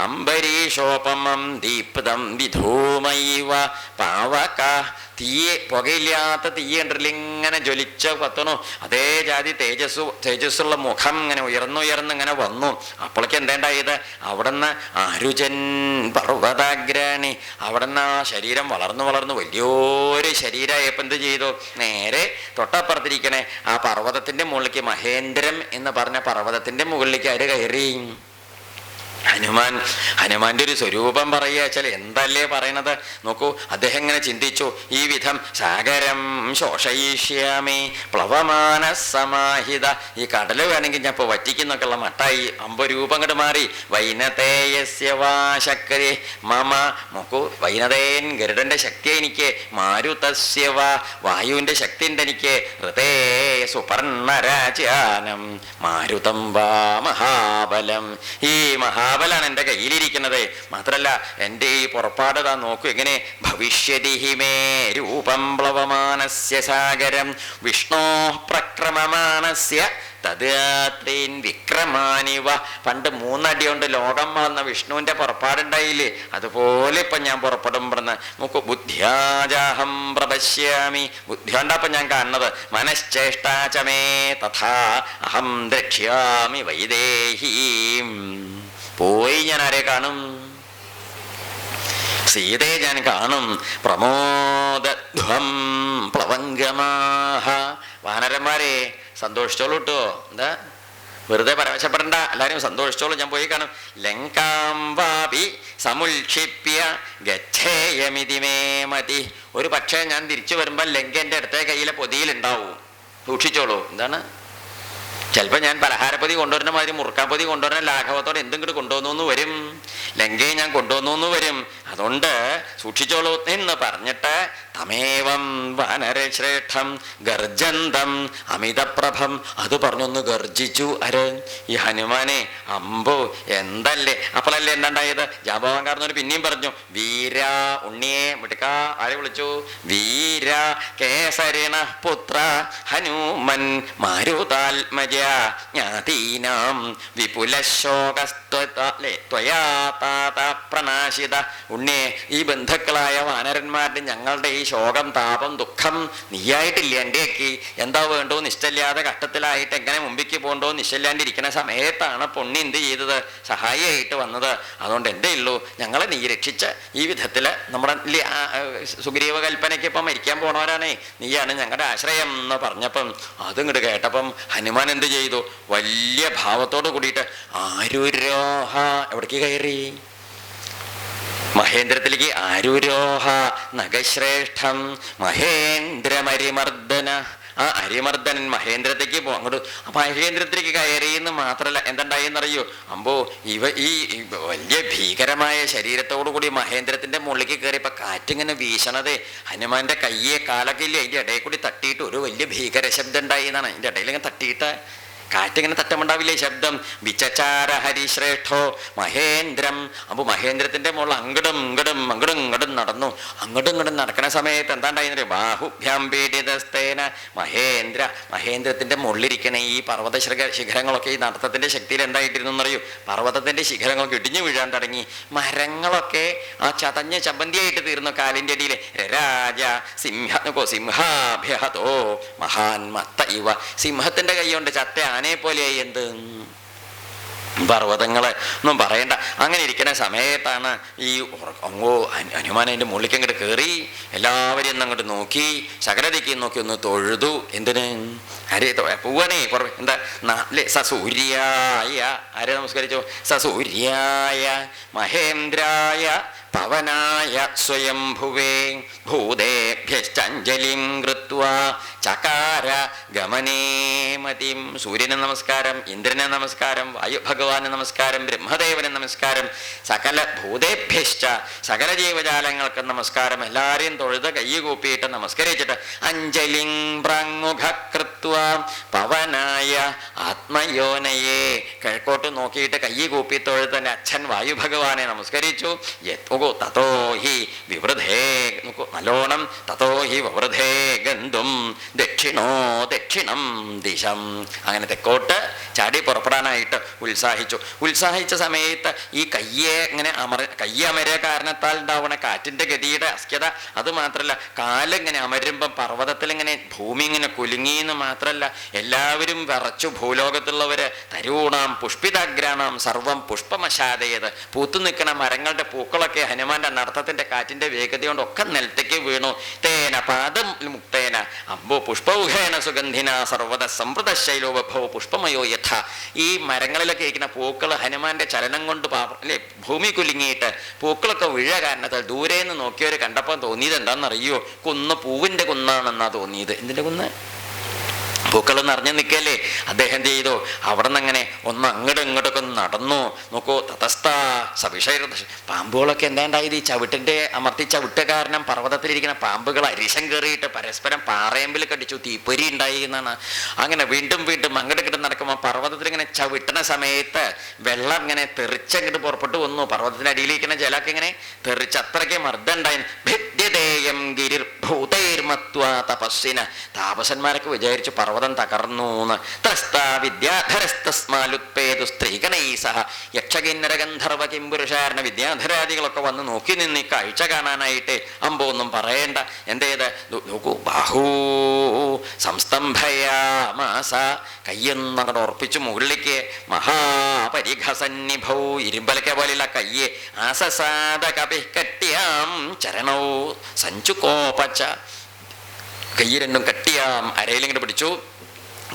അംബരീഷോപമം ദീപ്തം വിധൂമൈവ പാവക. തീയെ പുകയില്ലാത്ത തീയുണ്ടല്ലോ ഇങ്ങനെ ജ്വലിച്ച കത്തണു. അതേ ജാതി തേജസ്സുള്ള മുഖം ഇങ്ങനെ ഉയർന്നുയർന്ന് ഇങ്ങനെ വന്നു. അപ്പോഴേക്ക് എന്തേണ്ടായത്? അവിടുന്ന് ആരുജൻ പർവ്വതാഗ്രാണി, അവിടുന്ന് ആ ശരീരം വളർന്നു വളർന്നു വലിയൊരു ശരീരമായപ്പോൾ എന്ത് ചെയ്തു? നേരെ തൊട്ടപ്പുറത്തിരിക്കണേ ആ പർവ്വതത്തിൻ്റെ മുകളിലേക്ക്, മഹേന്ദ്രം എന്ന് പറഞ്ഞ പർവ്വതത്തിൻ്റെ മുകളിലേക്ക് ആര് കയറി? ഹനുമാന്റെ ഒരു സ്വരൂപം പറയുക വെച്ചാൽ എന്തല്ലേ പറയണത് നോക്കൂ. അദ്ദേഹം ഇങ്ങനെ ചിന്തിച്ചു, ഈ വിധം സാഗരം ശോഷയിഷ്യാമി പ്ലവമാന സമാഹിത. ഈ കടല് വേണമെങ്കിൽ ഞാൻ ഇപ്പോൾ വറ്റിക്കുന്നൊക്കെയുള്ള മട്ടായി. അമ്പരൂപം അങ്ങോട്ട് മാറി. വൈനതേയസ്യ വാ ശക്തി മമ. നോക്കൂ, വൈനതേൻ ഗരുഡന്റെ ശക്തി എനിക്ക്, മാരുതസ്യ വാ വായുവിന്റെ ശക്തി ഉണ്ട് എനിക്ക്, ഹൃദേ സുപർണരാജാനം മാരുതം വാ മഹാബലം. ഈ മഹാബലാണ് എൻ്റെ കയ്യിലിരിക്കുന്നത്. മാത്രല്ല എൻ്റെ ഈ പുറപ്പാട് താൻ നോക്കൂ എങ്ങനെ. ഭവിഷ്യതിഹിമേ രൂപം പ്ലവമാനസ്യ സാഗരം വിഷ്ണോ പ്രക്രമമാണസ്യ തദ്യാത്രീൻ വിക്രമാനിവ. പണ്ട് 3 അടി കൊണ്ട് ലോകം വന്ന വിഷ്ണുവിൻ്റെ പുറപ്പാടുണ്ടായില്ലേ, അതുപോലെ ഇപ്പം ഞാൻ പുറപ്പെടും പറഞ്ഞ് നോക്കൂ. ബുദ്ധ്യാജാഹം പ്രപശ്യാമി. ബുദ്ധി കൊണ്ടപ്പം ഞാൻ കാണുന്നത്. മനശ്ചേഷ്ടാചമേ തഥാ അഹം ദ്രക്ഷ്യാമി വൈദേഹീം. പോയി ഞാൻ ആരെ കാണും? സീതയെ ഞാൻ കാണും. പ്രമോദധ്വം പ്ലവംഗമാഹ. വാനരന്മാരെ സന്തോഷിച്ചോളൂ കേട്ടോ. എന്താ വെറുതെ പരവശപ്പെടണ്ട, എല്ലാവരും സന്തോഷിച്ചോളൂ. ഞാൻ പോയി കാണും. ലങ്കാം വാപി സമുൽക്ഷിപ്യ ഗച്ഛേയമിതി മേ മതി. ഒരു പക്ഷേ ഞാൻ തിരിച്ചു വരുമ്പോൾ ലങ്ക എൻ്റെ അടുത്ത കയ്യിലെ പൊതിയിലുണ്ടാവും. സൂക്ഷിച്ചോളൂ. എന്താണ്? ചിലപ്പോൾ ഞാൻ പലഹാരപ്പൊതി കൊണ്ടുവരുന്ന മാതിരി മുറുക്കാപ്പൊതി കൊണ്ടുവരുന്ന ലാഘവത്തോടെ എന്തെങ്കിലും കൊണ്ടുവന്നു വരും. ലങ്കയെ ഞാൻ കൊണ്ടുവന്നു വരും. അതുകൊണ്ട് സൂക്ഷിച്ചോളൂ എന്ന് പറഞ്ഞിട്ട് തമേവം വാനരശ്രേഷ്ഠം ഗർജന്തം അമിതപ്രഭം. അത് പറഞ്ഞൊന്ന് ഗർജിച്ചു. ആര്? ഈ ഹനുമാനെ. അമ്പോ എന്തല്ലേ. അപ്പോഴല്ലേ എന്താണ്ടായത്? ജാമ്പവാൻകാരനോട് പിന്നെയും പറഞ്ഞു, വീര ഉണ്ണിയെ മിടുക്ക. ആരെ വിളിച്ചു? വീര കേസരിണ പുത്ര ഹനുമൻ മാരുതാത്മജ ജ്ഞാതീനാം വിപുലശോകസ്ത്വയാതാപ്രണാശിത. ഉണ്ണിയെ, ഈ ബന്ധുക്കളായ വാനരന്മാരുടെ ഞങ്ങളുടെ ഈ ശോകം താപം ദുഃഖം നീയായിട്ടില്ല എൻ്റെയൊക്കെ. എന്താ വേണ്ടോ നിശ്ചല്ലാതെ കഷ്ടത്തിലായിട്ട് എങ്ങനെ മുമ്പിക്ക് പോകണ്ടോ നിശ്ചല്ലാണ്ടിരിക്കുന്ന സമയത്താണ് പൊണ്ണി എന്ത് ചെയ്തത്? സഹായിയായിട്ട് വന്നത്. അതുകൊണ്ട് എന്തേ ഉള്ളൂ, ഞങ്ങളെ നീ രക്ഷിച്ച് ഈ വിധത്തിൽ നമ്മുടെ സുഗ്രീവ കൽപ്പനയ്ക്ക് ഇപ്പം മരിക്കാൻ പോണവരാണേ, നീയാണ് ഞങ്ങളുടെ ആശ്രയം എന്ന് പറഞ്ഞപ്പം അതിങ്ങോട്ട് കേട്ടപ്പം ഹനുമാൻ എന്ത് ചെയ്തു? വലിയ ഭാവത്തോട് കൂടിയിട്ട് ആരുരോഹ എവിടേക്ക് കയറി? മഹേന്ദ്രത്തിലേക്ക്. ആരുരോഹ നഗശ്രേഷ്ഠം മഹേന്ദ്രമരിമർദ്ദന. ആ അരിമർദ്ദനൻ മഹേന്ദ്രത്തേക്ക് പോകും. അങ്ങോട്ട് മഹേന്ദ്രത്തിലേക്ക് കയറിയെന്ന് മാത്രമല്ല എന്തുണ്ടായെന്നറിയോ? അമ്പോ ഈ വലിയ ഭീകരമായ ശരീരത്തോടു കൂടി മഹേന്ദ്രത്തിന്റെ മുകളിലേക്ക് കയറിയപ്പോൾ കാറ്റിങ്ങനെ വീശണതേ ഹനുമാന്റെ കയ്യെ കാലൊക്കെ ഇല്ലേ അതിൻ്റെ ഇടയിൽ കൂടി തട്ടിയിട്ട് ഒരു വലിയ ഭീകര ശബ്ദം ഉണ്ടായി എന്നാണ്. അതിൻ്റെ ഇടയിൽ ഇങ്ങനെ തട്ടിയിട്ട് കാറ്റിങ്ങനെ തട്ടമുണ്ടാവില്ലേ ശബ്ദം. വിചചാര ഹരിശ്രേഷ്ഠോ മഹേന്ദ്രം. അപ്പോൾ മഹേന്ദ്രത്തിന്റെ മുകളിൽ അങ്ങടും ഇങ്ങടും നടന്നു. അങ്ങടും നടക്കുന്ന സമയത്ത് എന്താണ്ടായിരുന്നറിയോ? ബാഹുഭ്യാം പീഡിതസ്തേന മഹേന്ദ്രത്തിന്റെ മുകളിലിരിക്കണ ഈ പർവ്വത ശിഖരങ്ങളൊക്കെ ഈ നടത്തത്തിന്റെ ശക്തിയിൽ എന്തായിട്ടിരുന്നു എന്നറിയോ? പർവ്വതത്തിന്റെ ശിഖരങ്ങളൊക്കെ ഇടിഞ്ഞു വീഴാൻ തുടങ്ങി. മരങ്ങളൊക്കെ ആ ചതഞ്ഞ ചബന്തിയായിട്ട് തീർന്നു കാലിൻ്റെ അടിയിൽ. രാജ സിംഹാഭ്യഹതോ മഹാൻ മത്ത ഇവ. സിംഹത്തിന്റെ കൈ കൊണ്ട് ചത്ത ആനയെ പോലെയായി. എന്ത് പർവ്വതങ്ങളെ ഒന്നും പറയണ്ട. അങ്ങനെ ഇരിക്കുന്ന സമയത്താണ് ഈ ഹനുമാൻ അതിൻ്റെ മുകളിലേക്ക് അങ്ങോട്ട് കയറി. എല്ലാവരെയും ഒന്ന് അങ്ങോട്ട് നോക്കി, സകലതയ്ക്ക് നോക്കി ഒന്ന് തൊഴുതു. എന്തിന്? ആരെ പൂവനെ എന്താ സസൂര്യായ. ആരെ നമസ്കരിച്ചോ? സസൂര്യായ മഹേന്ദ്രായ പവനായ സ്വയംഭുവേ ഭൂതേഭ്യശ്ചഞ്ജലിം കൃത്വാ ചകാര ഗമനേ മതിം. സൂര്യന് നമസ്കാരം, ഇന്ദ്രന് നമസ്കാരം, വായുഭഗവാന് നമസ്കാരം, ബ്രഹ്മദേവന് നമസ്കാരം, സകല ഭൂതേഭ്യശ്ച സകല ജീവജാലങ്ങൾക്ക് നമസ്കാരം. എല്ലാവരെയും തൊഴുത് കൈ കൂപ്പിയിട്ട് നമസ്കരിച്ചിട്ട് അഞ്ജലിം പ്രാങ്മുഖ കൃത്വാ പവനായ ആത്മയോനയെ കിഴക്കോട്ട് നോക്കിയിട്ട് കൈ കൂപ്പി തൊഴുത് അച്ഛൻ വായുഭഗവാനെ നമസ്കരിച്ചു. തതോ ഹി വിവൃധേ, നല്ലോണം തതോ ഹി വിവൃധേ ഗന്ധും ദക്ഷിണോ ദക്ഷിണം ദിശം. അങ്ങനെ തെക്കോട്ട് ചാടി പുറപ്പെടാനായിട്ട് ഉത്സാഹിച്ച സമയത്ത് ഈ കയ്യെ ഇങ്ങനെ കയ്യെ അമരിയ കാരണത്താൽ ഉണ്ടാവണ കാറ്റിന്റെ ഗതിയുടെ അസ്ക്യത, അത് മാത്രല്ല കാലിങ്ങനെ അമരുമ്പം പർവ്വതത്തിൽ ഇങ്ങനെ ഭൂമി ഇങ്ങനെ കുലുങ്ങിയെന്ന് മാത്രല്ല, എല്ലാവരും വിറച്ചു. ഭൂലോകത്തുള്ളവര് തരൂണാം പുഷ്പിതാഗ്രാണാം സർവം പുഷ്പമശാദയത്, പൂത്തു നിൽക്കുന്ന മരങ്ങളുടെ പൂക്കളൊക്കെ ഹനുമാന്റെ നടത്തത്തിന്റെ കാറ്റിന്റെ വേഗത കൊണ്ടൊക്കെ നിലത്തേക്ക് വീണു. തേന പാദം മുക്തേന അമ്പോ പുഷ്പൗഹേന സുഗന്ധിന സർവത സമൃദ്ധ ശൈലോഭവ പുഷ്പമയോ യഥ. ഈ മരങ്ങളിലൊക്കെ ഇരിക്കുന്ന പൂക്കൾ ഹനുമാന്റെ ചലനം കൊണ്ട് അല്ലെ ഭൂമി കുലുങ്ങിയിട്ട് പൂക്കളൊക്കെ വീഴ കാരണത്താൽ ദൂരെ നിന്ന് നോക്കിയവർ കണ്ടപ്പോൾ തോന്നിയത് എന്താണെന്നറിയോ? കുന്ന് പൂവിന്റെ കുന്നാണെന്നാ തോന്നിയത്. എന്തിന്റെ കുന്ന്? പൂക്കൾ നിറഞ്ഞു നിൽക്കല്ലേ. അദ്ദേഹം ചെയ്തു അവിടെ നിന്ന് അങ്ങനെ ഒന്ന് അങ്ങോട്ടും ഇങ്ങോട്ടൊക്കെ നടന്നു. നോക്കൂ, തതസ്ഥ സവിഷയ പാമ്പുകളൊക്കെ എന്താണ്ടായത്? ഈ ചവിട്ടിന്റെ അമർത്തി ചവിട്ട് കാരണം പർവ്വതത്തിലിരിക്കുന്ന പാമ്പുകൾ അരിശം കയറിയിട്ട് പരസ്പരം പാറയമ്പിൽ കടിച്ചു, തീപ്പൊരി ഉണ്ടായി എന്നാണ്. അങ്ങനെ വീണ്ടും അങ്ങോട്ട് ഇങ്ങോട്ട് നടക്കുമ്പോൾ പർവ്വതത്തിൽ ഇങ്ങനെ ചവിട്ടുന്ന സമയത്ത് വെള്ളം ഇങ്ങനെ തെറിച്ചങ്ങോട്ട് പുറപ്പെട്ടു വന്നു. പർവ്വതത്തിന്റെ അടിയിലിരിക്കുന്ന ജലമൊക്കെ ഇങ്ങനെ തെറിച്ച് അത്രയ്ക്ക് മർദ്ദം ഉണ്ടായിരുന്നു. ഭിദ്യതേയം ഗിരിർഭൂതൈർമത്വാ തപസ്സിന, താപസന്മാരൊക്കെ വിചാരിച്ചു പർവ്വതം തകർന്നു എന്ന്. ത്രസ്ത വിദ്യാധരസ്തസ്മാലുത്പേതു സ്ത്രീകണൈ സഹ, യക്ഷകിന്നര ഗന്ധർവ കിംപുരുഷാരണ വിദ്യാധരാദികളൊക്കെ വന്ന് നോക്കി നിന്ന് ഈ കാഴ്ച കാണാനായിട്ട്. അമ്പോ ഒന്നും പറയേണ്ട. എന്തേത് നോക്കൂ, ബാഹൂ സംസ്തംഭയാമാസ, കയ്യൊന്നങ്ങോട്ട് ഉറപ്പിച്ചു മുകളിലേക്ക്. മഹാപരിഘസന്നിഭൗ, ഇരുമ്പലക്ക പോലെയുള്ള കയ്യെ. ആസസാദ കപി കട്ടിയാം ചരണോ സഞ്ചുകോപച്ച, കൈ രണ്ടും കട്ടിയാം അരയിലിങ്ങോട്ട് പിടിച്ചു,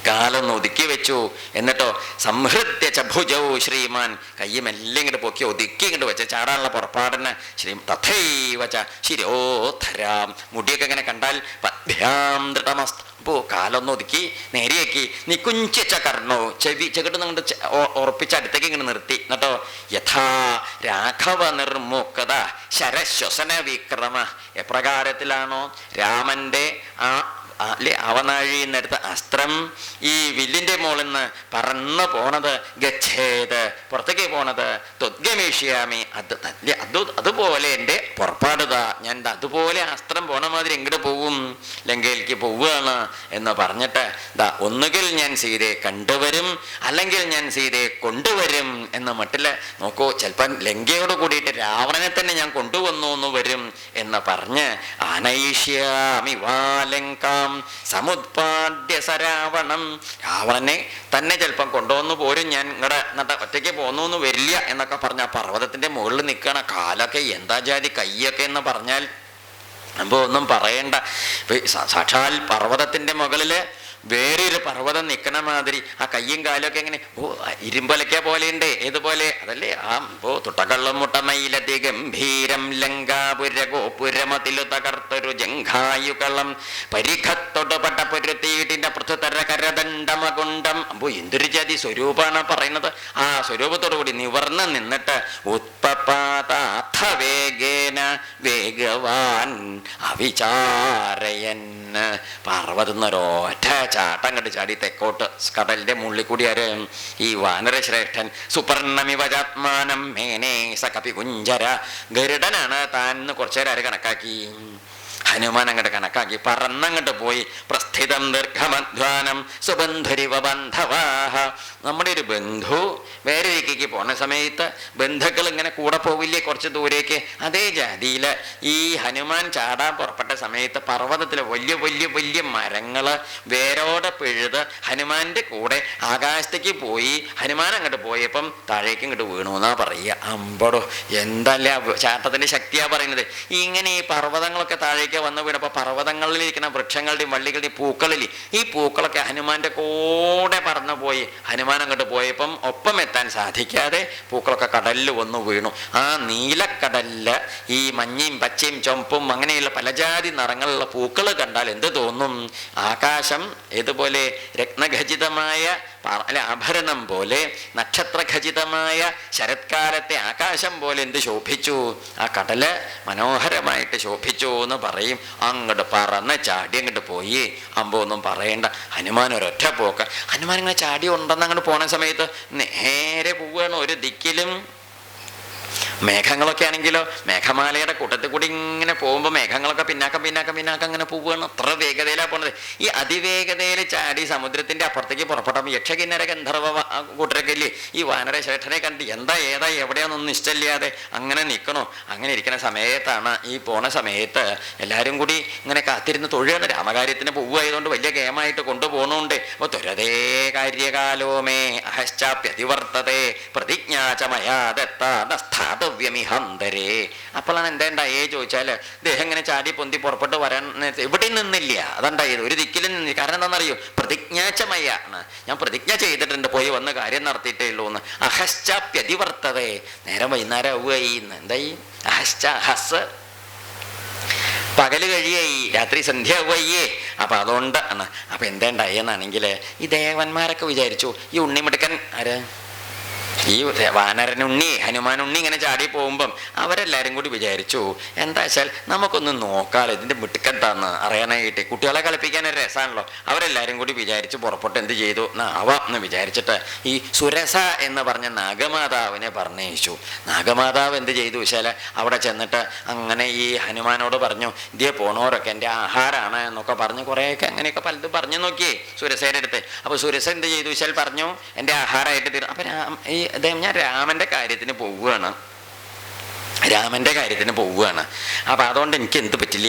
കാലൊന്ന് ഒതുക്കി വെച്ചു. എന്നിട്ടോ സംഹൃത്യ ചഭുജൗ ശ്രീമാൻ, കയ്യും എല്ലാം ഇങ്ങോട്ട് പൊക്കി ഒതുക്കി ഇങ്ങോട്ട് വെച്ച ചാടാനുള്ള പുറപ്പാടിന് ശ്രീ തഥൈവച്ച ശിരോധരാം, മുടിയൊക്കെ ഇങ്ങനെ കണ്ടാൽ പദ്ഭ്യാം ദൃഢമസ്ത, കാലൊന്ന് ഒതുക്കി നേരെയാക്കി. നികുഞ്ചിച്ച കർണോ, ചെകിട്ട് നിങ്ങോട്ട് ഉറപ്പിച്ച് അടുത്തേക്ക് ഇങ്ങനെ നിർത്തി. എന്നിട്ടോ യഥാ രാഘവ നിർമുക്ത ശരശ്വസന വിക്രമ, എപ്രകാരത്തിലാണോ രാമന്റെ അല്ലെ അവനാഴിന്നെടുത്ത അസ്ത്രം ഈ വില്ലിന്റെ മുകളിൽ നിന്ന് പറന്നു പോണത്, ഗച്ഛേത് പുറത്തേക്ക് പോണത്, ത്വദ്ഗമേഷ്യാമി അതുപോലെ എൻ്റെ പുറപ്പാടുതാ, ഞാൻ അതുപോലെ അസ്ത്രം പോണ മാതിരി എങ്ങോട്ട് പോവും, ലങ്കയിലേക്ക് പോവുകയാണ് എന്ന് പറഞ്ഞിട്ട് ഒന്നുകിൽ ഞാൻ സീതയെ കണ്ടുവരും അല്ലെങ്കിൽ ഞാൻ സീതയെ കൊണ്ടുവരും എന്ന മട്ടില്. നോക്കൂ, ചിലപ്പം ലങ്കയോട് കൂടിയിട്ട് രാവണനെ തന്നെ ഞാൻ കൊണ്ടുവന്നു എന്ന് വരും എന്ന് പറഞ്ഞ് ആനയിഷ്യാമി വാലങ്കാം സമുത്പാദ്യ സരാവണം, രാവണനെ തന്നെ ചിലപ്പം കൊണ്ടുവന്നു പോരും, ഞാൻ ഇങ്ങടെ എന്നിട്ട് ഒറ്റയ്ക്ക് പോന്നു എന്ന് വരില്ല എന്നൊക്കെ പറഞ്ഞ പർവ്വതത്തിന്റെ മുകളിൽ നിൽക്കണ കാലൊക്കെ എന്താ ജാതി കയ്യൊക്കെ എന്ന് പറഞ്ഞാൽ അപ്പോൾ ഒന്നും പറയണ്ട. സാക്ഷാൽ പർവ്വതത്തിന്റെ മുകളില് വേറൊരു പർവ്വതം നിൽക്കണ മാതിരി ആ കയ്യും കാലൊക്കെ എങ്ങനെ ഇരുമ്പലക്ക പോലെയുണ്ട്. ഏതുപോലെ? അതല്ലേ ആ തുട്ടകള്ളം മുട്ടമയിലതി ഗംഭീരം ലങ്കാപുര ഗോപുരമതിലു തകർത്തൊരു ജംഘായുകളം പരിഖത്തൊടുപട്ട പൊരുത്തീട്ടിന്റെ പൃഥുതര കരദണ്ഡമകുണ്ടം. അമ്പോ എന്തൊരു ജാതി സ്വരൂപാണ് പറയുന്നത്. ആ സ്വരൂപത്തോടു കൂടി നിവർന്ന് നിന്നിട്ട് ഉത്പപാതാഥ വേഗേന വേഗവാൻ അവിചാരയൻ, പർവ്വതുന്നൊരൊറ്റ ചാട്ടം കണ്ട് ചാടി തെക്കോട്ട് കടലിന്റെ മുള്ളിൽ കൂടി ആര് ഈ വാനരശ്രേഷ്ഠൻ. സുപർണമിവജാത്മാനം മേനേ സ കപി കുഞ്ചര, ഗരുഡനാണ് താൻ കുറച്ചേരം ആര് കണക്കാക്കി, ഹനുമാൻ അങ്ങോട്ട് കണക്കാക്കി പറന്നങ്ങോട്ട് പോയി. പ്രസ്ഥിതം ദീർഘമധ്വാനം സുബന്ധുരിവ ബന്ധവാഹ, നമ്മുടെ ഒരു ബന്ധു വേറെ രീതിക്ക് പോണ സമയത്ത് ബന്ധുക്കൾ ഇങ്ങനെ കൂടെ പോവില്ലേ കുറച്ച് ദൂരേക്ക്, അതേ ജാതിയില് ഈ ഹനുമാൻ ചാടാൻ പുറപ്പെട്ട സമയത്ത് പർവ്വതത്തിലെ വലിയ വലിയ വലിയ മരങ്ങള് വേരോടെ പിഴുത് ഹനുമാന്റെ കൂടെ ആകാശത്തേക്ക് പോയി. ഹനുമാൻ അങ്ങോട്ട് പോയപ്പം താഴേക്ക് ഇങ്ങോട്ട് വീണു എന്നാ പറയുക. അമ്പടോ, എന്തല്ല ചാട്ടത്തിന്റെ ശക്തിയാ പറയുന്നത്. ഇങ്ങനെ ഈ പർവ്വതങ്ങളൊക്കെ താഴേക്ക് താഴേക്ക് വന്ന് വീണപ്പോൾ പർവ്വതങ്ങളിലിരിക്കുന്ന വൃക്ഷങ്ങളുടെയും വള്ളികളുടെയും പൂക്കളിൽ ഈ പൂക്കളൊക്കെ ഹനുമാന്റെ കൂടെ പറന്നു പോയി. ഹനുമാൻ അങ്ങോട്ട് പോയപ്പം ഒപ്പം എത്താൻ സാധിക്കാതെ പൂക്കളൊക്കെ കടലിൽ വന്നു വീണു. ആ നീലക്കടലില് ഈ മഞ്ഞയും പച്ചയും ചുവപ്പും അങ്ങനെയുള്ള പലജാതി നിറങ്ങളുള്ള പൂക്കൾ കണ്ടാൽ എന്ത് തോന്നും? ആകാശം ഇതുപോലെ രത്നഖചിതമായ ആഭരണം പോലെ, നക്ഷത്രഖചിതമായ ശരത്കാലത്തെ ആകാശം പോലെ എന്ത് ശോഭിച്ചു? ആ കടല് മനോഹരമായിട്ട് ശോഭിച്ചു എന്ന് പറയും. അങ്ങോട്ട് പറന്ന് ചാടി അങ്ങോട്ട് പോയി. അമ്പൊന്നും പറയണ്ട, ഹനുമാൻ ഒരൊറ്റ പോക്ക്. ഹനുമാൻ ഇങ്ങനെ ചാടി ഉണ്ടെന്ന് അങ്ങോട്ട് പോണ സമയത്ത് നേരെ പോവുകയാണ്. ഒരു ദിക്കിലും മേഘങ്ങളൊക്കെ ആണെങ്കിലോ മേഘമാലയുടെ കൂട്ടത്തിൽ കൂടി ഇങ്ങനെ പോകുമ്പോൾ മേഘങ്ങളൊക്കെ പിന്നാക്കം അങ്ങനെ പോവുകയാണ്. അത്ര വേഗതയിലാണ് പോണത്. ഈ അതിവേഗതയിൽ ചാടി സമുദ്രത്തിന്റെ അപ്പുറത്തേക്ക് പുറപ്പെട്ടപ്പോൾ യക്ഷകിന്നര ഗന്ധർവ കൂട്ടരൊക്കെ ഇല്ലേ ഈ വാനരശ്രേഷ്ഠനെ കണ്ട് എന്താ ഏതാ എവിടെയാണെന്നൊന്നും ഇഷ്ടമില്ലാതെ അങ്ങനെ നിൽക്കണോ. അങ്ങനെ ഇരിക്കുന്ന സമയത്താണ് ഈ പോണ സമയത്ത് എല്ലാവരും കൂടി ഇങ്ങനെ കാത്തിരുന്ന് തൊഴുകയാണ്. രാമകാര്യത്തിന് പോവുകയായതുകൊണ്ട് വലിയ ഗെയിമായിട്ട് കൊണ്ടുപോകണുണ്ട്. അപ്പോൾ ത്വരതേ കാര്യകാലോമേ അഹശ്ചാപ്യതിവർത്തതേ പ്രതിജ്ഞാചമയാദത്താതസ്ഥാതവ്യമിഹന്തരേ. അപ്പോഴാണ് എന്താണ്ടായേ ചോദിച്ചാൽ ദേഹം ഇങ്ങനെ ചാടി പൊന്തി പുറപ്പെട്ട് വരാൻ എവിടെയും നിന്നില്ല. അതുണ്ടായത് ഒരു ദിക്കിലും നിന്നില്ല. കാരണം എന്താണെന്നറിയോ? പ്രതിജ്ഞാചമയാണ്, ഞാൻ പ്രതിജ്ഞ ചെയ്തിട്ടുണ്ട്, പോയി വന്ന് കാര്യം നടത്തിയിട്ടേ ഉള്ളൂ എന്ന്. അഹശ്ചാപ്യതിവർത്തതേ, നേരം വൈകുന്നേരം ആവുകയായി. എന്തായി? അഹശ്ച ഹസ് പകല് കഴിയായി, രാത്രി സന്ധ്യ ആവുകയേ. അപ്പം അതുകൊണ്ട് ആണ്. അപ്പം എന്താണ്ടായെന്നാണെങ്കിൽ ഈ ദേവന്മാരൊക്കെ വിചാരിച്ചു ഈ ഉണ്ണിമിടുക്കൻ ആര് ഈ വാനരനുണ്ണി ഹനുമാനുണ്ണി ഇങ്ങനെ ചാടി പോകുമ്പം അവരെല്ലാവരും കൂടി വിചാരിച്ചു എന്താ വെച്ചാൽ നമുക്കൊന്ന് നോക്കാലോ ഇതിൻ്റെ മിടുക്കെന്താന്ന് അറിയാനായിട്ട്. കുട്ടികളെ കളിപ്പിക്കാൻ ഒരു രസമാണല്ലോ. അവരെല്ലാവരും കൂടി വിചാരിച്ച് പുറപ്പെട്ട് എന്ത് ചെയ്തു ആവാം എന്ന് വിചാരിച്ചിട്ട് ഈ സുരസ എന്ന് പറഞ്ഞ നാഗമാതാവിനെ പറഞ്ഞയച്ചു. നാഗമാതാവ് എന്ത് ചെയ്തു വെച്ചാൽ അവിടെ ചെന്നിട്ട് അങ്ങനെ ഈ ഹനുമാനോട് പറഞ്ഞു ഇതേ പോണവരൊക്കെ എൻ്റെ ആഹാരമാണ് എന്നൊക്കെ പറഞ്ഞ് കുറേയൊക്കെ അങ്ങനെയൊക്കെ പലതും പറഞ്ഞു നോക്കിയേ സുരസയുടെ അടുത്ത്. അപ്പോൾ സുരസ എന്ത് ചെയ്തു വെച്ചാൽ പറഞ്ഞു എൻ്റെ ആഹാരമായിട്ട് തീരും. അപ്പം ഈ അദ്ദേഹം ഞാൻ രാമൻ്റെ കാര്യത്തിന് പോവുകയാണ്. അപ്പം അതുകൊണ്ട് എനിക്ക് എന്ത് പറ്റില്ല,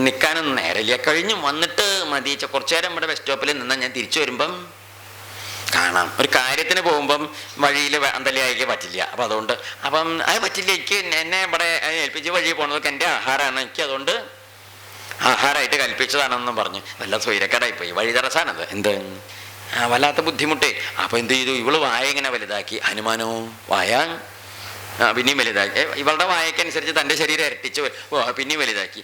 നിൽക്കാനൊന്നും നേരമില്ല, കഴിഞ്ഞു വന്നിട്ട് മതിച്ച കുറച്ചു നേരം ഇവിടെ ബസ് സ്റ്റോപ്പിൽ നിന്നാൽ ഞാൻ തിരിച്ചു വരുമ്പം കാണാം. ഒരു കാര്യത്തിന് പോകുമ്പം വഴിയിൽ അന്തലിയായിക്ക് പറ്റില്ല. അപ്പം അതുകൊണ്ട് അത് പറ്റില്ല, എനിക്ക് എന്നെ ഇവിടെ ഏൽപ്പിച്ച് വഴി പോകുന്നതൊക്കെ എൻ്റെ ആഹാരമാണ്, എനിക്ക് അതുകൊണ്ട് ആഹാരമായിട്ട് കൽപ്പിച്ചതാണെന്നും പറഞ്ഞു. വല്ല സ്വൈരക്കടായിപ്പോയി, വഴി തടസ്സാണത്. എന്ത് വല്ലാത്ത ബുദ്ധിമുട്ടേ. അപ്പം എന്ത് ചെയ്തു? ഇവള് വായ ഇങ്ങനെ വലുതാക്കി. ഹനുമാനോ വായ പിന്നെയും വലുതാക്കി. ഇവളുടെ വായക്കനുസരിച്ച് തൻ്റെ ശരീരം ഇരട്ടിച്ച് പിന്നെയും വലുതാക്കി.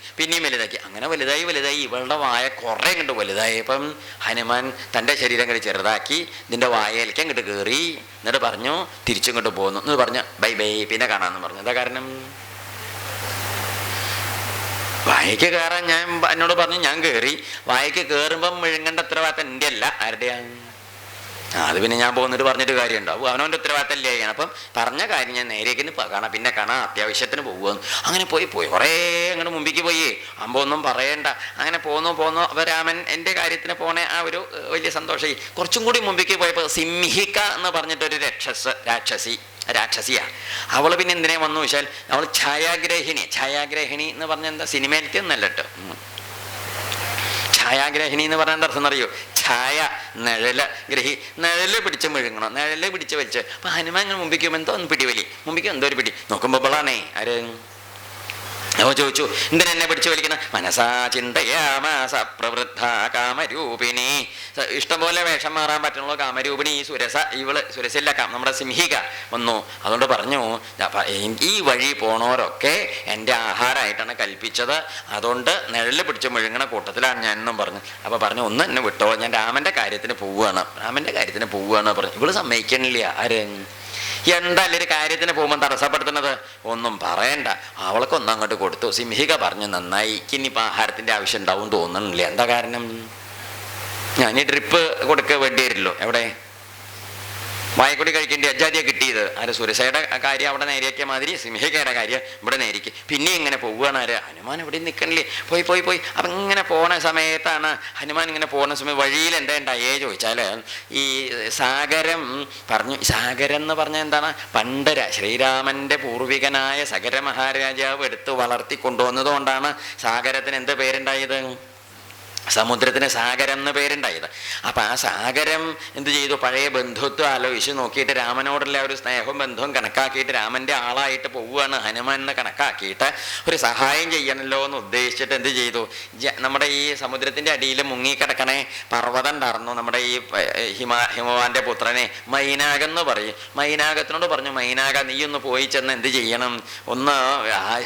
അങ്ങനെ വലുതായി ഇവളുടെ വായ കുറേ ഇങ്ങോട്ട് വലുതായി. അപ്പം ഹനുമാൻ തൻ്റെ ശരീരം ഇങ്ങോട്ട് ചെറുതാക്കി ഇതിൻ്റെ വായയിലേക്ക് അങ്ങോട്ട് കയറി. എന്നിട്ട് പറഞ്ഞു തിരിച്ചിങ്ങോട്ട് പോകുന്നു എന്ന് പറഞ്ഞു ബൈ പിന്നെ കാണാമെന്ന് പറഞ്ഞു. എന്താ കാരണം? വായയ്ക്ക് കയറാൻ ഞാൻ എന്നോട് പറഞ്ഞു, ഞാൻ കയറി. വായയ്ക്ക് കയറുമ്പം മുഴുങ്ങേണ്ട ഉത്തരവാദിത്തം എൻ്റെ അല്ല, ആരുടെയാണ്? അത് പിന്നെ ഞാൻ പോകുന്നിട്ട് പറഞ്ഞിട്ട് കാര്യം ഉണ്ടാവും, അവനവൻ്റെ ഉത്തരവാദിത്തമല്ലേ ചെയ്യണം. അപ്പം പറഞ്ഞ കാര്യം ഞാൻ നേരേക്ക് കാണാം, പിന്നെ കാണാം, അത്യാവശ്യത്തിന് പോകുമെന്ന്. അങ്ങനെ പോയി കുറേ അങ്ങോട്ട് മുമ്പിലേക്ക് പോയി. അമ്പൊന്നും പറയണ്ട. അങ്ങനെ പോന്നു. അപ്പോൾ രാമൻ എൻ്റെ കാര്യത്തിന് പോണേ ആ ഒരു വലിയ സന്തോഷമായി. കുറച്ചും കൂടി മുമ്പിലേക്ക് പോയപ്പോൾ സിംഹിക എന്ന് പറഞ്ഞിട്ടൊരു രാക്ഷസിയാ. അവൾ പിന്നെ എന്തിനെ വന്നു വെച്ചാൽ അവൾ ഛായാഗ്രഹിണി എന്ന് പറഞ്ഞാൽ എന്താ? സിനിമയിലത്തെ ഒന്നല്ല കേട്ടോ. ഛായാഗ്രഹിണി എന്ന് പറഞ്ഞാൽ എന്താ അർത്ഥം എന്നറിയോ? ഛായ നിഴല് പിടിച്ച് മുഴുങ്ങണം, നിഴല് പിടിച്ച് വെച്ച്. അപ്പം ഹനുമാൻ ഇങ്ങനെ മുമ്പിക്കും എന്തോ ഒന്ന് പിടിവലി, മുമ്പിക്കും എന്തോ ഒരു പിടി നോക്കുമ്പോൾ ബളാണേ ആര് അവ ചോദിച്ചു എന്തിനെന്നെ പിടിച്ചു വലിക്കുന്ന? മനസാ ചിന്തയാമാസ പ്രവൃദ്ധ കാമരൂപിണി. ഇഷ്ടംപോലെ വേഷം മാറാൻ പറ്റുള്ള കാമരൂപിണി ഈ സുരസല്ല നമ്മുടെ സിംഹിക വന്നു. അതുകൊണ്ട് പറഞ്ഞു ഈ വഴി പോണവരൊക്കെ എൻ്റെ ആഹാരമായിട്ടാണ് കൽപ്പിച്ചത്, അതുകൊണ്ട് നിഴല് പിടിച്ച് മുഴുങ്ങണ കൂട്ടത്തിലാണ് ഞാൻ എന്നും പറഞ്ഞു. അപ്പോൾ പറഞ്ഞു ഒന്ന് എന്നെ വിട്ടോ, ഞാൻ രാമൻ്റെ കാര്യത്തിന് പോവുകയാണ് പറഞ്ഞു. ഇവള് സമ്മതിക്കണില്ല. ആര്? എന്തായാലും ഒരു കാര്യത്തിന് പോകുമ്പോൾ തടസ്സപ്പെടുത്തുന്നത് ഒന്നും പറയണ്ട. അവൾക്കൊന്നും അങ്ങോട്ട് കൊടുത്തു. സിംഹിക പറഞ്ഞു നന്നായി, ഇനിയിപ്പോൾ ആഹാരത്തിൻ്റെ ആവശ്യം ഉണ്ടാവും തോന്നുന്നില്ല. എന്താ കാരണം? ഞാൻ ഈ ട്രിപ്പ് കൊടുക്കുക വേണ്ടി വരില്ലോ. എവിടെ വായക്കൂടി കഴിക്കേണ്ടി അജാതിയെ കിട്ടിയത് ആര്? സുരസയുടെ കാര്യം അവിടെ നേരിയാക്കിയ മാതിരി സിംഹികയുടെ കാര്യം ഇവിടെ നേരിക്ക്. പിന്നെ ഇങ്ങനെ പോവുകയാണ് ആര്? ഹനുമാൻ ഇവിടെ നിൽക്കണില്ലേ? പോയി. അപ്പം ഇങ്ങനെ പോണ സമയത്താണ് ഹനുമാൻ ഇങ്ങനെ പോകുന്ന സമയത്ത് വഴിയിൽ എന്താ ഉണ്ടായേ ചോദിച്ചാൽ ഈ സാഗരം പറഞ്ഞു. സാഗരം എന്ന് പറഞ്ഞാൽ എന്താണ്? പണ്ട് ശ്രീരാമൻ്റെ പൂർവികനായ സഗര മഹാരാജാവ് എടുത്ത് വളർത്തി കൊണ്ടുവന്നതുകൊണ്ടാണ് സാഗരത്തിന് എന്ത് പേരുണ്ടായത്? സമുദ്രത്തിന് സാഗരം എന്ന് പേരുണ്ടായത്. അപ്പം ആ സാഗരം എന്ത് ചെയ്തു? പഴയ ബന്ധുത്വം ആലോചിച്ച് നോക്കിയിട്ട് രാമനോടുള്ള ഒരു സ്നേഹവും ബന്ധവും കണക്കാക്കിയിട്ട് രാമൻ്റെ ആളായിട്ട് പോവുകയാണ് ഹനുമാൻ എന്ന് കണക്കാക്കിയിട്ട് ഒരു സഹായം ചെയ്യണമല്ലോ എന്ന് ഉദ്ദേശിച്ചിട്ട് എന്ത് ചെയ്തു? നമ്മുടെ ഈ സമുദ്രത്തിൻ്റെ അടിയിൽ മുങ്ങിക്കിടക്കണേ പർവ്വതം ഉണ്ടായിരുന്നു, നമ്മുടെ ഈ ഹിമവാന്റെ പുത്രനെ മൈനാകെന്ന് പറയും. മൈനാകത്തിനോട് പറഞ്ഞു, മൈനാക നീ ഒന്ന് പോയി ചെന്ന് എന്ത് ചെയ്യണം, ഒന്ന്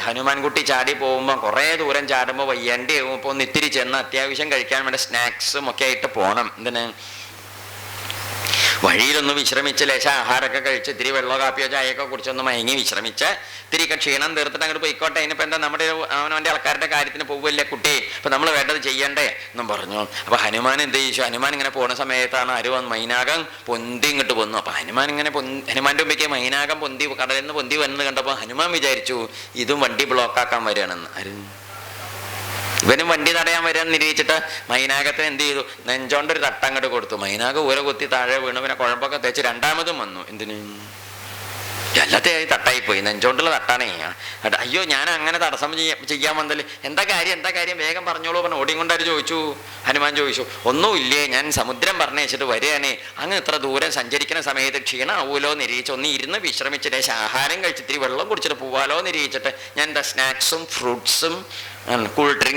ഹനുമാൻ കുട്ടി ചാടി പോകുമ്പോൾ കുറേ ദൂരം ചാടുമ്പോൾ വയ്യാണ്ടി ഇപ്പോൾ ഒന്ന് ഇത്തിരി ചെന്ന് അത്യാവശ്യം കഴിക്കാൻ വേണ്ട സ്നാക്സും ഒക്കെ ആയിട്ട് പോകണം. എന്തിന്? വഴിയിലൊന്ന് വിശ്രമിച്ച് ലേശ ആഹാരമൊക്കെ കഴിച്ച് ഇത്തിരി വെള്ളമോ കാപ്പിയോ ചായയൊക്കെ കുടിച്ചൊന്ന് മയങ്ങി വിശ്രമിച്ച് ഇത്തിരിയൊക്കെ ക്ഷീണം തീർത്തിട്ട് അങ്ങോട്ട് പോയിക്കോട്ടെ. അതിനിപ്പോൾ എന്താ, നമ്മുടെ അവനവൻ്റെ ആൾക്കാരുടെ കാര്യത്തിന് പോവില്ലേ കുട്ടി, ഇപ്പം നമ്മൾ വേണ്ടത് ചെയ്യണ്ടേ എന്നും പറഞ്ഞു. അപ്പോൾ ഹനുമാൻ എന്ത് ചെയ്യിച്ചു? ഹനുമാൻ ഇങ്ങനെ പോകുന്ന സമയത്താണ് ആര് വന്ന് മൈനാകം പൊന്തി ഇങ്ങോട്ട് വന്നു. അപ്പോൾ ഹനുമാൻ ഇങ്ങനെ ഹനുമാൻ്റെ മുമ്പേക്ക് മൈനാകം പൊന്തി കടലിൽ നിന്ന് പൊന്തി വന്ന് കണ്ടപ്പോൾ ഹനുമാൻ വിചാരിച്ചു ഇതും വണ്ടി ബ്ലോക്കാക്കാൻ വരികയാണെന്ന്. ഇവനും വണ്ടി തടയാൻ വരാൻ നിരീക്ഷിച്ചിട്ട് മൈനാകത്തിന് എന്ത് ചെയ്തു? നെഞ്ചോണ്ടൊരു തട്ടങ്ങോട്ട് കൊടുത്തു. മൈനാകം ഊര കുത്തി താഴെ വീണു. പിന്നെ കുഴമ്പൊക്കെ തേച്ച് രണ്ടാമതും വന്നു. എന്തിനു? എല്ലാത്തെയായി തട്ടായിപ്പോയി, നെഞ്ചോണ്ടുള്ള തട്ടാണേ. അയ്യോ ഞാൻ അങ്ങനെ തടസ്സം ചെയ്യാൻ വന്നല്ലേ, എന്താ കാര്യം വേഗം പറഞ്ഞോളൂ പറഞ്ഞു. ഓടിയും കൊണ്ടാര് ചോദിച്ചു? ഹനുമാൻ ചോദിച്ചു. ഒന്നുമില്ലേ, ഞാൻ സമുദ്രം പറഞ്ഞയച്ചിട്ട് വരികയാണേ, അങ്ങ് ഇത്ര ദൂരം സഞ്ചരിക്കുന്ന സമയത്ത് ക്ഷീണമാവുമല്ലോ നിരീക്ഷിച്ച് ഒന്ന് ഇരുന്ന് വിശ്രമിച്ചിട്ട് ആഹാരം കഴിച്ചിട്ട് വെള്ളം കുടിച്ചിട്ട് പോവാലോ നിരീക്ഷിച്ചിട്ട് ഞാൻ എന്താ സ്നാക്സും ഫ്രൂട്ട്സും കൂൾ ഡ്രിങ്ക്